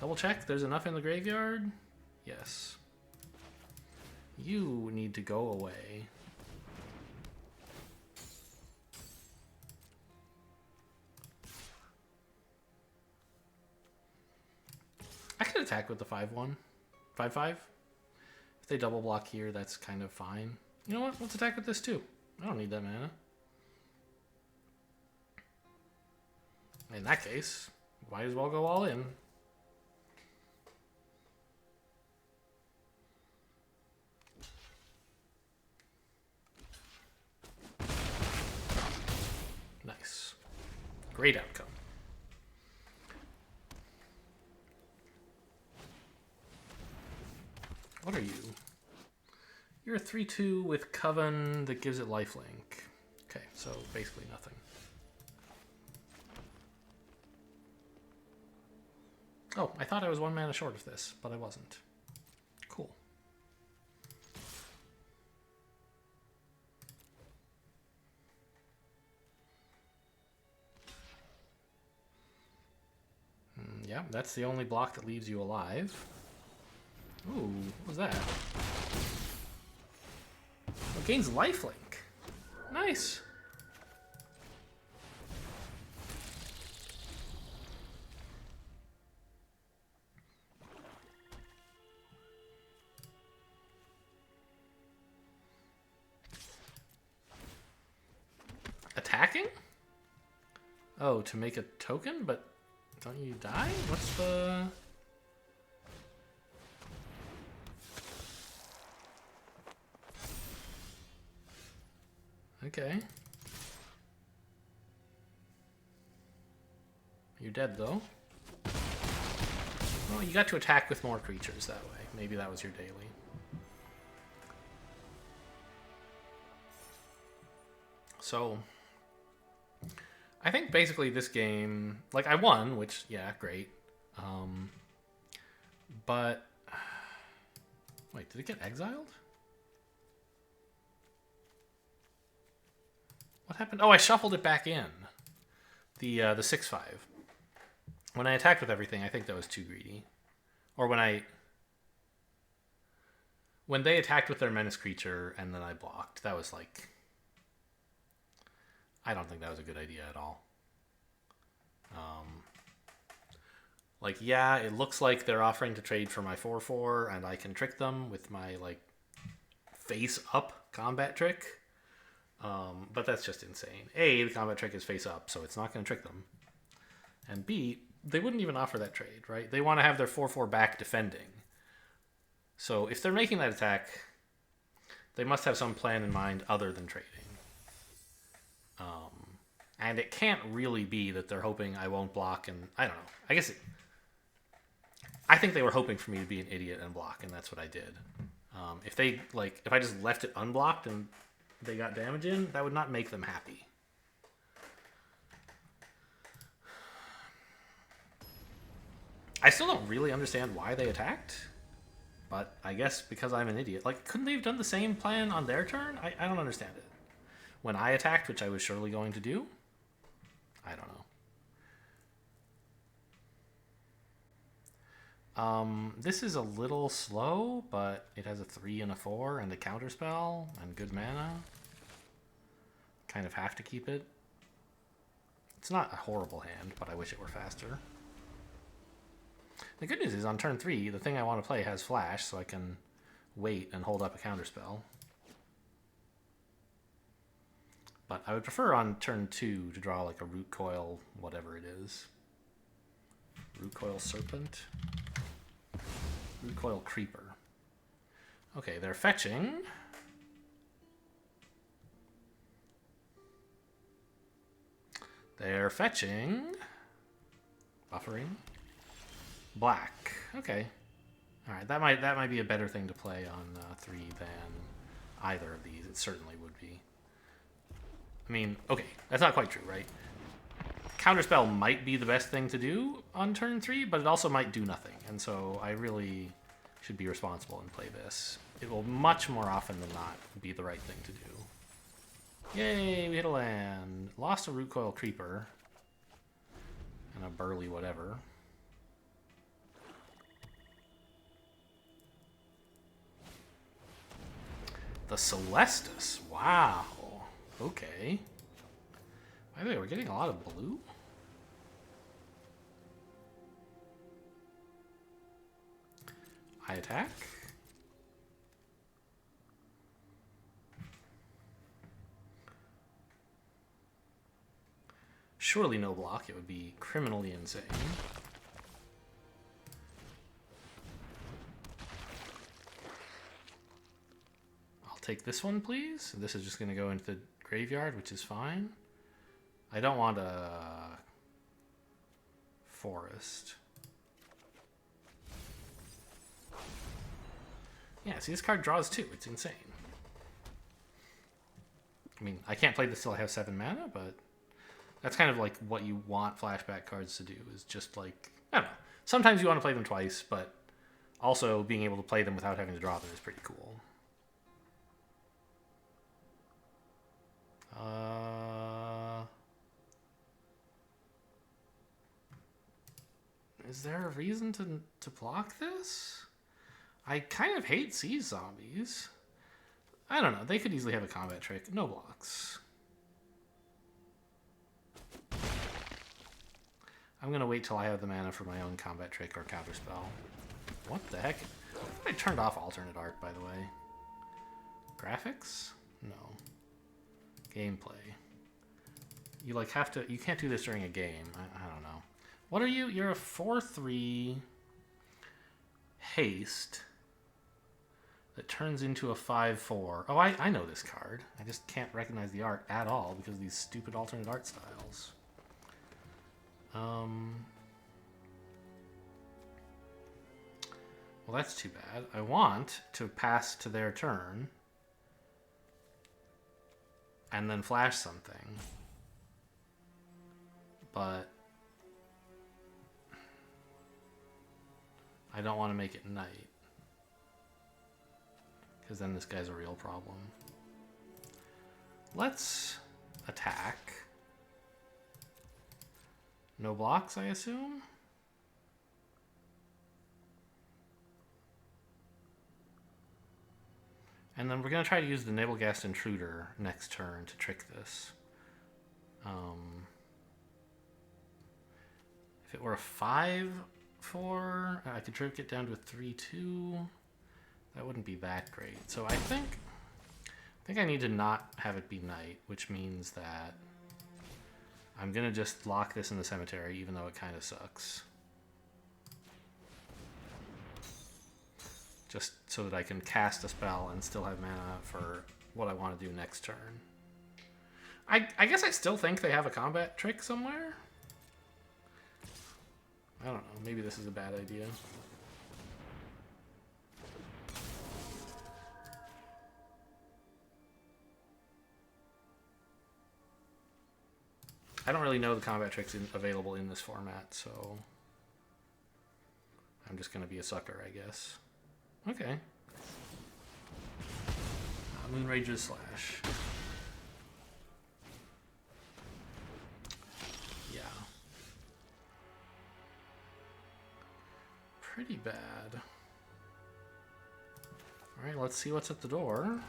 S1: Double check. There's enough in the graveyard? Yes. You need to go away. I could attack with the 5/1. 5/5. If they double block here, that's kind of fine. You know what? Let's attack with this too. I don't need that mana. In that case, might as well go all in. Nice. Great outcome. What are you? You're a 3/2 with Coven that gives it lifelink. Okay, so basically nothing. Oh, I thought I was 1 mana short of this, but I wasn't. Cool. Yeah, that's the only block that leaves you alive. Ooh, what was that? It gains lifelink. Nice. Attacking? Oh, to make a token? But don't you die? What's the... Okay. You're dead, though. Well, you got to attack with more creatures that way. Maybe that was your daily. So, I think basically this game... Like, I won, which, yeah, great. But wait, did it get exiled? What happened? Oh, I shuffled it back in. The 6/5. When I attacked with everything, I think that was too greedy. Or when they attacked with their menace creature and then I blocked, that was like, I don't think that was a good idea at all. Like, yeah, it looks like they're offering to trade for my 4/4, and I can trick them with my, like, face-up combat trick. But that's just insane. A, the combat trick is face-up, so it's not going to trick them. And B, they wouldn't even offer that trade, right? They want to have their 4/4 back defending. So if they're making that attack, they must have some plan in mind other than trading. And it can't really be that they're hoping I won't block, and I don't know. I think they were hoping for me to be an idiot and block, and that's what I did. If I just left it unblocked and they got damage in, that would not make them happy. I still don't really understand why they attacked, but I guess because I'm an idiot. Like, couldn't they have done the same plan on their turn? I don't understand it. When I attacked, which I was surely going to do, I don't know. This is a little slow, but it has a 3 and a 4 and a counterspell and good mana. Kind of have to keep it. It's not a horrible hand, but I wish it were faster. The good news is on turn 3, the thing I want to play has flash, so I can wait and hold up a counterspell. But I would prefer on turn 2 to draw like a root coil, whatever it is. Root coil serpent. Root coil creeper. Okay, they're fetching. They're fetching. Buffering. Black. Okay. All right, that might be a better thing to play on 3 than either of these. It certainly would be. I mean, okay, that's not quite true, right? Counterspell might be the best thing to do on turn 3, but it also might do nothing. And so I really should be responsible and play this. It will much more often than not be the right thing to do. Yay, we hit a land. Lost a root coil creeper. And a burly whatever. The Celestus. Wow. Okay. By the way, we're getting a lot of blue. I attack. Surely no block. It would be criminally insane. I'll take this one, please. This is just going to go into the graveyard, which is fine. I don't want a forest. Yeah, see, this card draws 2. It's insane. I mean, I can't play this till I have 7 mana, but that's kind of like what you want flashback cards to do, is just like, I don't know. Sometimes you want to play them twice, but also being able to play them without having to draw them is pretty cool. Is there a reason to block this? I kind of hate siege zombies. I don't know. They could easily have a combat trick. No blocks. I'm going to wait till I have the mana for my own combat trick or counterspell. What the heck? I turned off alternate art, by the way. Graphics? No. Gameplay. You like have to... You can't do this during a game. I don't know. What are you? You're a 4/3 haste that turns into a 5/4. Oh, I know this card. I just can't recognize the art at all because of these stupid alternate art styles. Well, that's too bad. I want to pass to their turn and then flash something. But I don't want to make it night, because then this guy's a real problem. Let's attack. No blocks, I assume? And then we're going to try to use the Nabelgast Intruder next turn to trick this. If it were a 5/4, I could trick it down to a 3/2. That wouldn't be that great. So I think I need to not have it be night, which means that I'm going to just lock this in the cemetery, even though it kind of sucks. Just so that I can cast a spell and still have mana for what I want to do next turn. I guess I still think they have a combat trick somewhere. I don't know. Maybe this is a bad idea. I don't really know the combat tricks available in this format, so I'm just going to be a sucker, I guess. Okay. Moonrage's Slash. Yeah. Pretty bad. Alright, let's see what's at the door.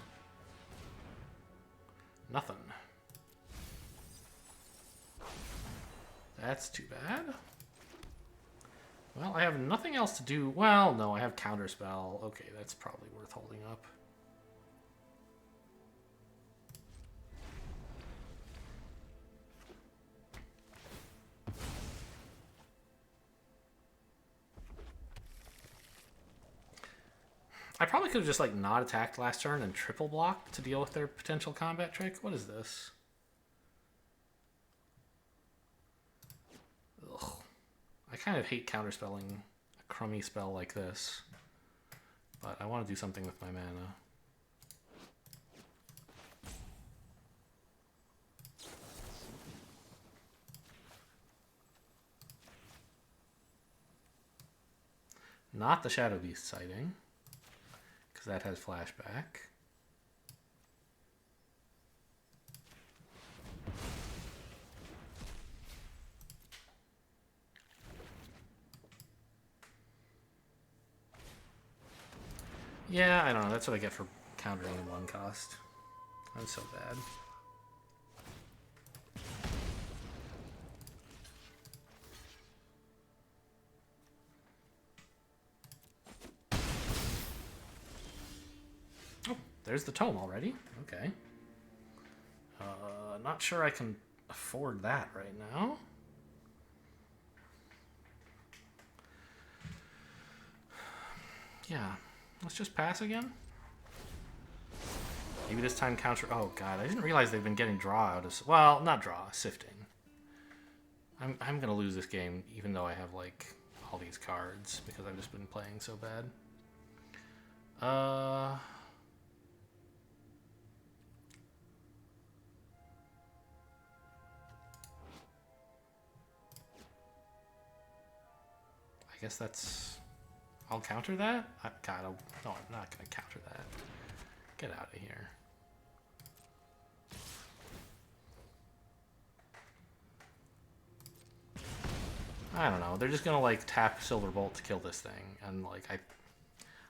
S1: Nothing. That's too bad. Well, I have nothing else to do. Well, no, I have Counterspell. Okay, that's probably worth holding up. I probably could have just, like, not attacked last turn and triple blocked to deal with their potential combat trick. What is this? Ugh. I kind of hate counterspelling a crummy spell like this, but I want to do something with my mana. Not the Shadow Beast sighting, because that has flashback. Yeah, I don't know. That's what I get for countering in one cost. That's so bad. Oh, there's the tome already. Okay. Not sure I can afford that right now. Yeah. Let's just pass again. Maybe this time counter... Oh, God. I didn't realize they've been getting draw out of... Well, not draw. Sifting. I'm going to lose this game, even though I have, like, all these cards, because I've just been playing so bad. I guess that's... I'll counter that? God, no, I'm not going to counter that. Get out of here. I don't know. They're just going to, like, tap Silver Bolt to kill this thing. And, like,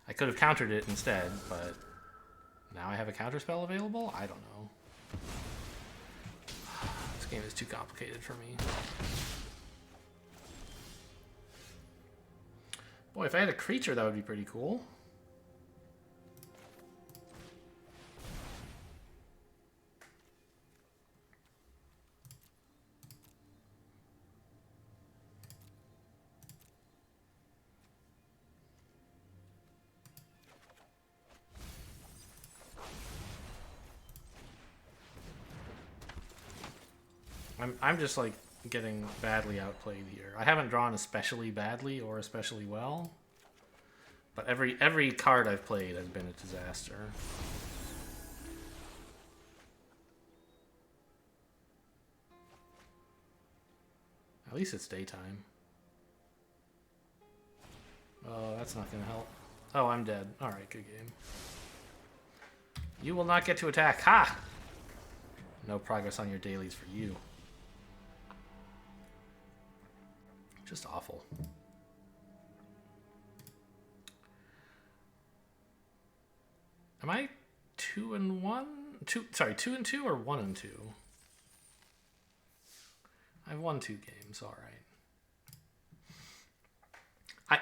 S1: I could have countered it instead, but now I have a counter spell available? I don't know. This game is too complicated for me. Boy, if I had a creature, that would be pretty cool. I'm just, like, getting badly outplayed here. I haven't drawn especially badly or especially well, but every card I've played has been a disaster. At least it's daytime. Oh, that's not gonna help. Oh, I'm dead. Alright, good game. You will not get to attack. Ha! No progress on your dailies for you. Just awful. Am I 2-1? 2-2 or 1-2? I've won 2 games, alright.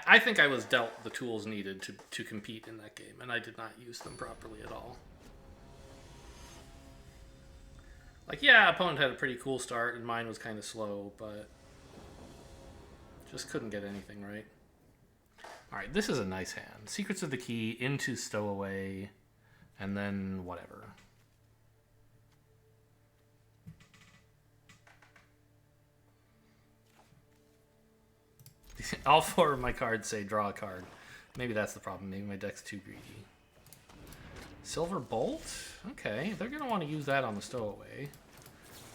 S1: I think I was dealt the tools needed to compete in that game, and I did not use them properly at all. Like, yeah, opponent had a pretty cool start, and mine was kind of slow, but just couldn't get anything right. Alright, this is a nice hand. Secrets of the Key, into Stowaway, and then whatever. All 4 of my cards say draw a card. Maybe that's the problem. Maybe my deck's too greedy. Silver Bolt? Okay, they're going to want to use that on the Stowaway.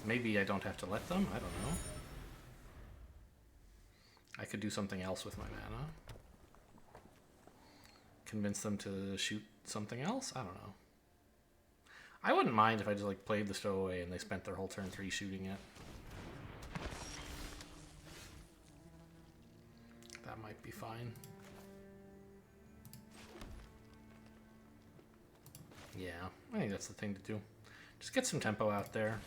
S1: Maybe I don't have to let them? I don't know. I could do something else with my mana. Convince them to shoot something else? I don't know. I wouldn't mind if I just like played the Stowaway and they spent their whole turn 3 shooting it. That might be fine. Yeah, I think that's the thing to do. Just get some tempo out there.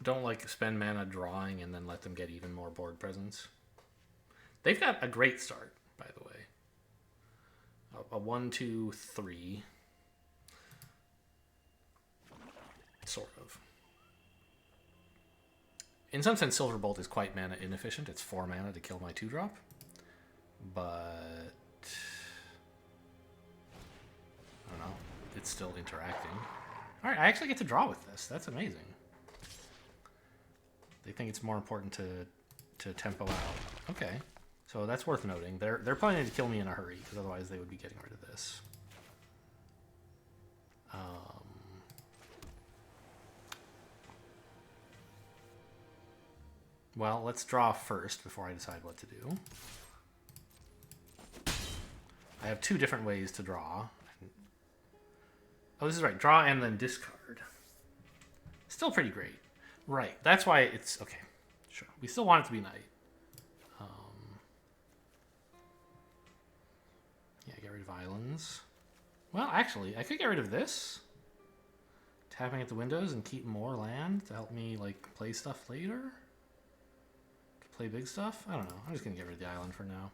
S1: Don't like spend mana drawing and then let them get even more board presence. They've got a great start, by the way. A 1-2-3. Sort of. In some sense, Silver Bolt is quite mana inefficient. It's 4 mana to kill my 2-drop. But I don't know. It's still interacting. Alright, I actually get to draw with this. That's amazing. They think it's more important to tempo out. Okay. So that's worth noting. They're planning to kill me in a hurry, because otherwise they would be getting rid of this. Well, let's draw first before I decide what to do. I have 2 different ways to draw. Oh, this is right. Draw and then discard. Still pretty great. Right. That's why it's... Okay. Sure. We still want it to be night. Yeah, get rid of islands. Well, actually, I could get rid of this. Tapping at the windows and keep more land to help me, like, play stuff later. To play big stuff? I don't know. I'm just going to get rid of the island for now.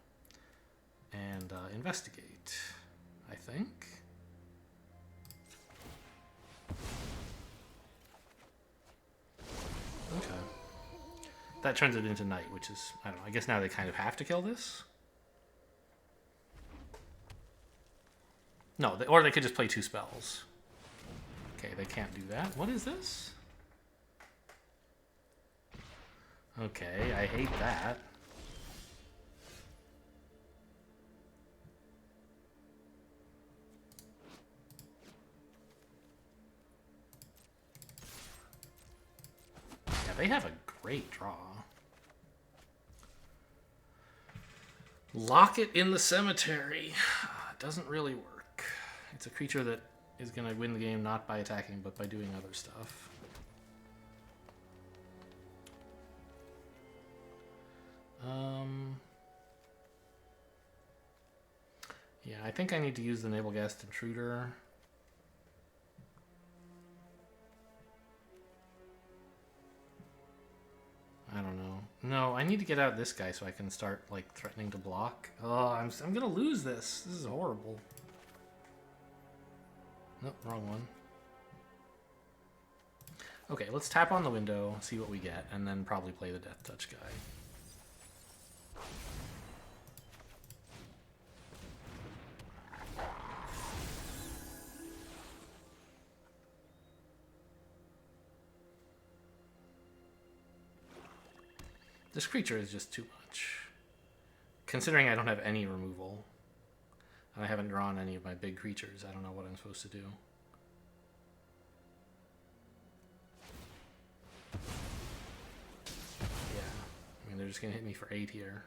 S1: And investigate, I think. Okay. That turns it into night, which is, I don't know, I guess now they kind of have to kill this? No, or they could just play 2 spells. Okay, they can't do that. What is this? Okay, I hate that. Yeah, they have a great draw. Lock it in the cemetery. Doesn't really work. It's a creature that is going to win the game not by attacking, but by doing other stuff. Yeah, I think I need to use the Naval Guest Intruder. I don't know. No, I need to get out this guy so I can start, like, threatening to block. Oh, I'm gonna lose this. This is horrible. Nope, wrong one. Okay, let's tap on the window, see what we get, and then probably play the Death Touch guy. This creature is just too much. Considering I don't have any removal. And I haven't drawn any of my big creatures. I don't know what I'm supposed to do. they're just going to hit me for 8 here.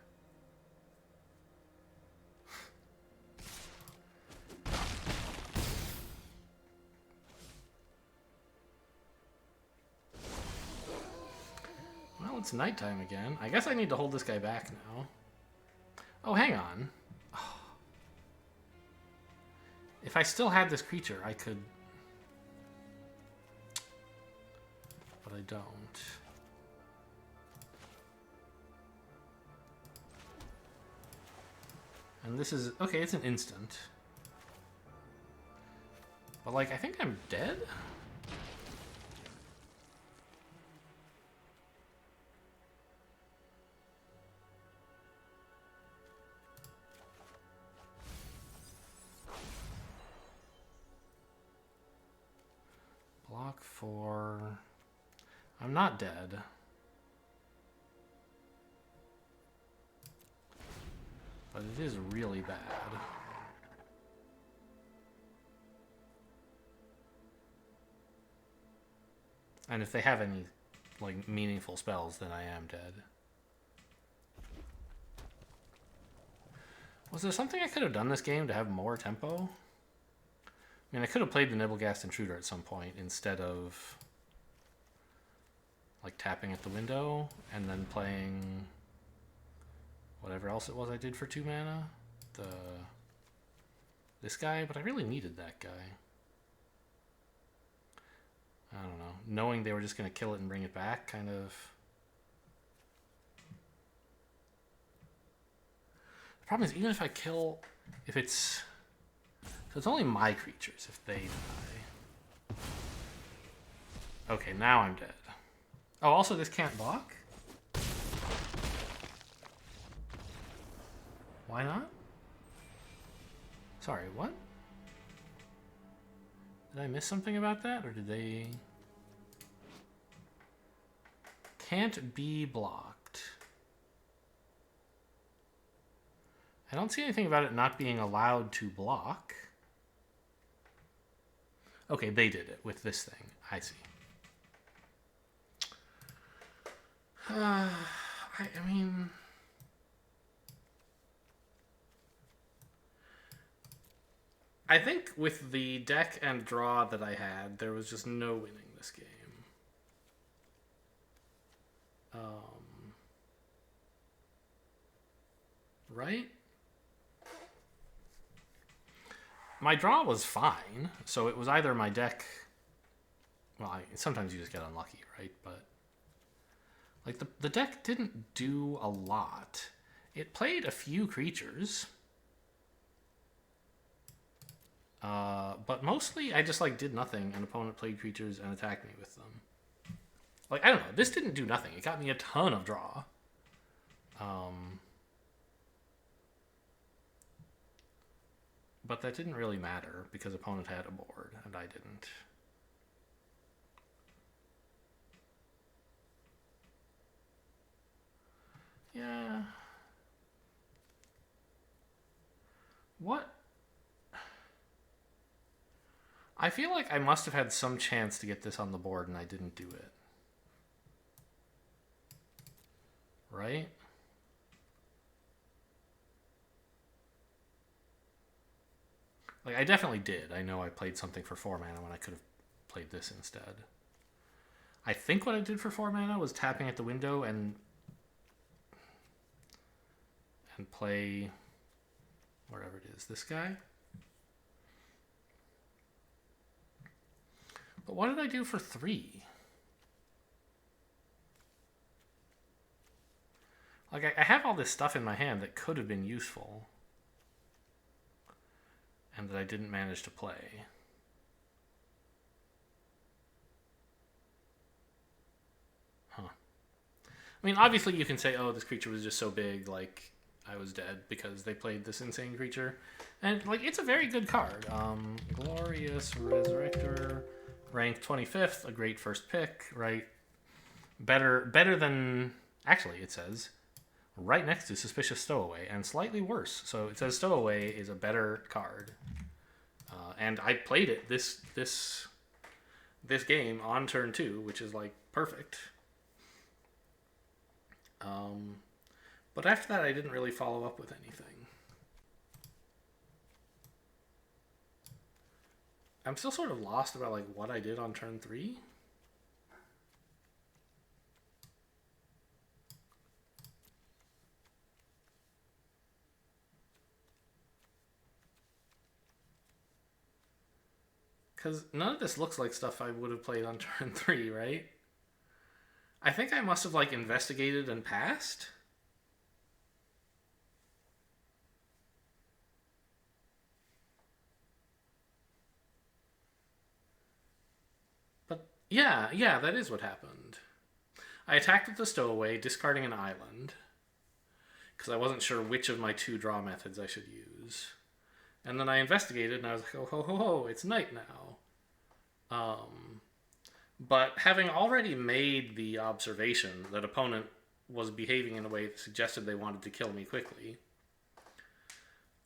S1: Well, it's nighttime again. I guess I need to hold this guy back now. Oh, hang on. Oh. If I still had this creature, I could... But I don't. And this is... Okay, it's an instant. But, like, I think I'm dead? Block 4... I'm not dead. But it is really bad. And if they have any, like, meaningful spells, then I am dead. Was there something I could have done this game to have more tempo? I mean, I could have played the Nibblegast Intruder at some point instead of, like, tapping at the window and then playing whatever else it was I did for 2 mana. This guy, but I really needed that guy. I don't know. Knowing they were just going to kill it and bring it back, kind of... The problem is, even if I kill... If it's... So it's only my creatures if they die. Okay, now I'm dead. Oh, also this can't block? Why not? Sorry, what? Did I miss something about that? Or did they... Can't be blocked. I don't see anything about it not being allowed to block. Okay, they did it with this thing. I see. I mean... I think with the deck and draw that I had, there was just no winning this game. Right? My draw was fine, so it was either my deck... Well, sometimes you just get unlucky, right? But like the deck didn't do a lot. It played a few creatures. But mostly I just like did nothing, and opponent played creatures and attacked me with them. Like, I don't know, this didn't do nothing. It got me a ton of draw. But that didn't really matter because opponent had a board and I didn't. Yeah. What? I feel like I must have had some chance to get this on the board and I didn't do it. Right? Like, I definitely did. I know I played something for 4 mana when I could have played this instead. I think what I did for 4 mana was tapping at the window and play wherever it is, this guy. But what did I do for 3? Like, I have all this stuff in my hand that could have been useful. And that I didn't manage to play. Huh. I mean, obviously you can say, oh, this creature was just so big, like, I was dead because they played this insane creature. And, like, it's a very good card. Glorious Resurrector, ranked 25th, a great first pick, right? Better than... Actually, it says... right next to Suspicious Stowaway, and slightly worse. So it says Stowaway is a better card. And I played it this game on turn 2, which is, like, perfect. But after that, I didn't really follow up with anything. I'm still sort of lost about like what I did on turn 3. Because none of this looks like stuff I would have played on turn 3, right? I think I must have like investigated and passed. But yeah, that is what happened. I attacked with the stowaway, discarding an island, because I wasn't sure which of my 2 draw methods I should use. And then I investigated, and I was like, oh, ho, ho, ho, it's night now. But having already made the observation that opponent was behaving in a way that suggested they wanted to kill me quickly,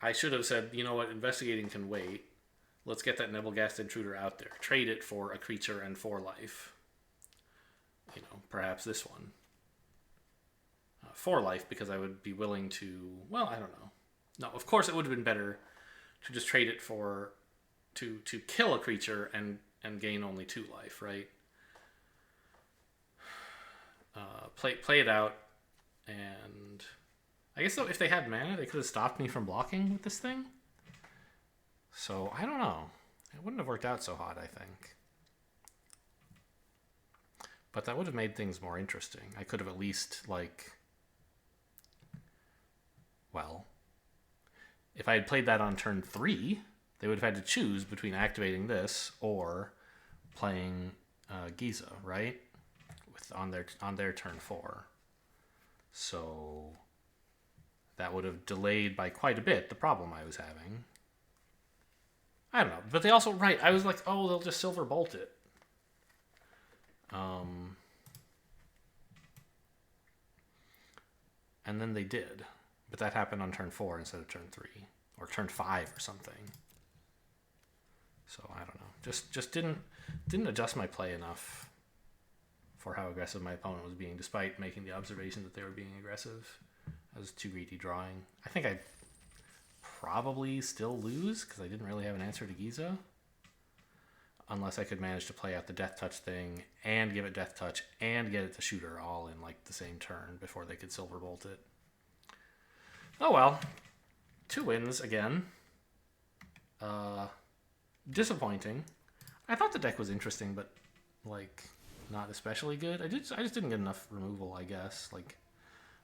S1: I should have said, you know what, investigating can wait. Let's get that Nebelgast intruder out there. Trade it for a creature and 4 life. You know, perhaps this one. 4 life, because I would be willing to... Well, I don't know. No, of course it would have been better to just trade it for... To kill a creature and gain only 2 life, right? Play it out, and... I guess, though, if they had mana, they could have stopped me from blocking with this thing. So, I don't know. It wouldn't have worked out so hot, I think. But that would have made things more interesting. I could have at least, like... Well... If I had played that on turn 3, they would have had to choose between activating this or playing Giza, right? On their turn 4. So that would have delayed by quite a bit the problem I was having. I don't know. But they also, right, I was like, oh, they'll just Silver Bolt it. And then they did. But that happened on turn 4 instead of turn 3. Or turn 5 or something. So I don't know. Just didn't adjust my play enough for how aggressive my opponent was being, despite making the observation that they were being aggressive. I was too greedy drawing. I think I'd probably still lose, because I didn't really have an answer to Giza. Unless I could manage to play out the Death Touch thing, and give it Death Touch, and get it to Shooter all in like the same turn before they could Silver Bolt it. Oh well. 2 wins again. Disappointing. I thought the deck was interesting, but like not especially good. I just didn't get enough removal, I guess. Like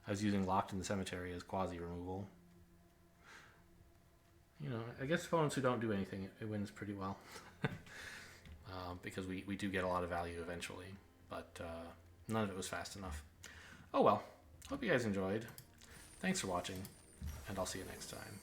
S1: I was using Locked in the Cemetery as quasi removal. You know, I guess opponents who don't do anything, it wins pretty well. Because we do get a lot of value eventually, but none of it was fast enough. Oh well. Hope you guys enjoyed. Thanks for watching, and I'll see you next time.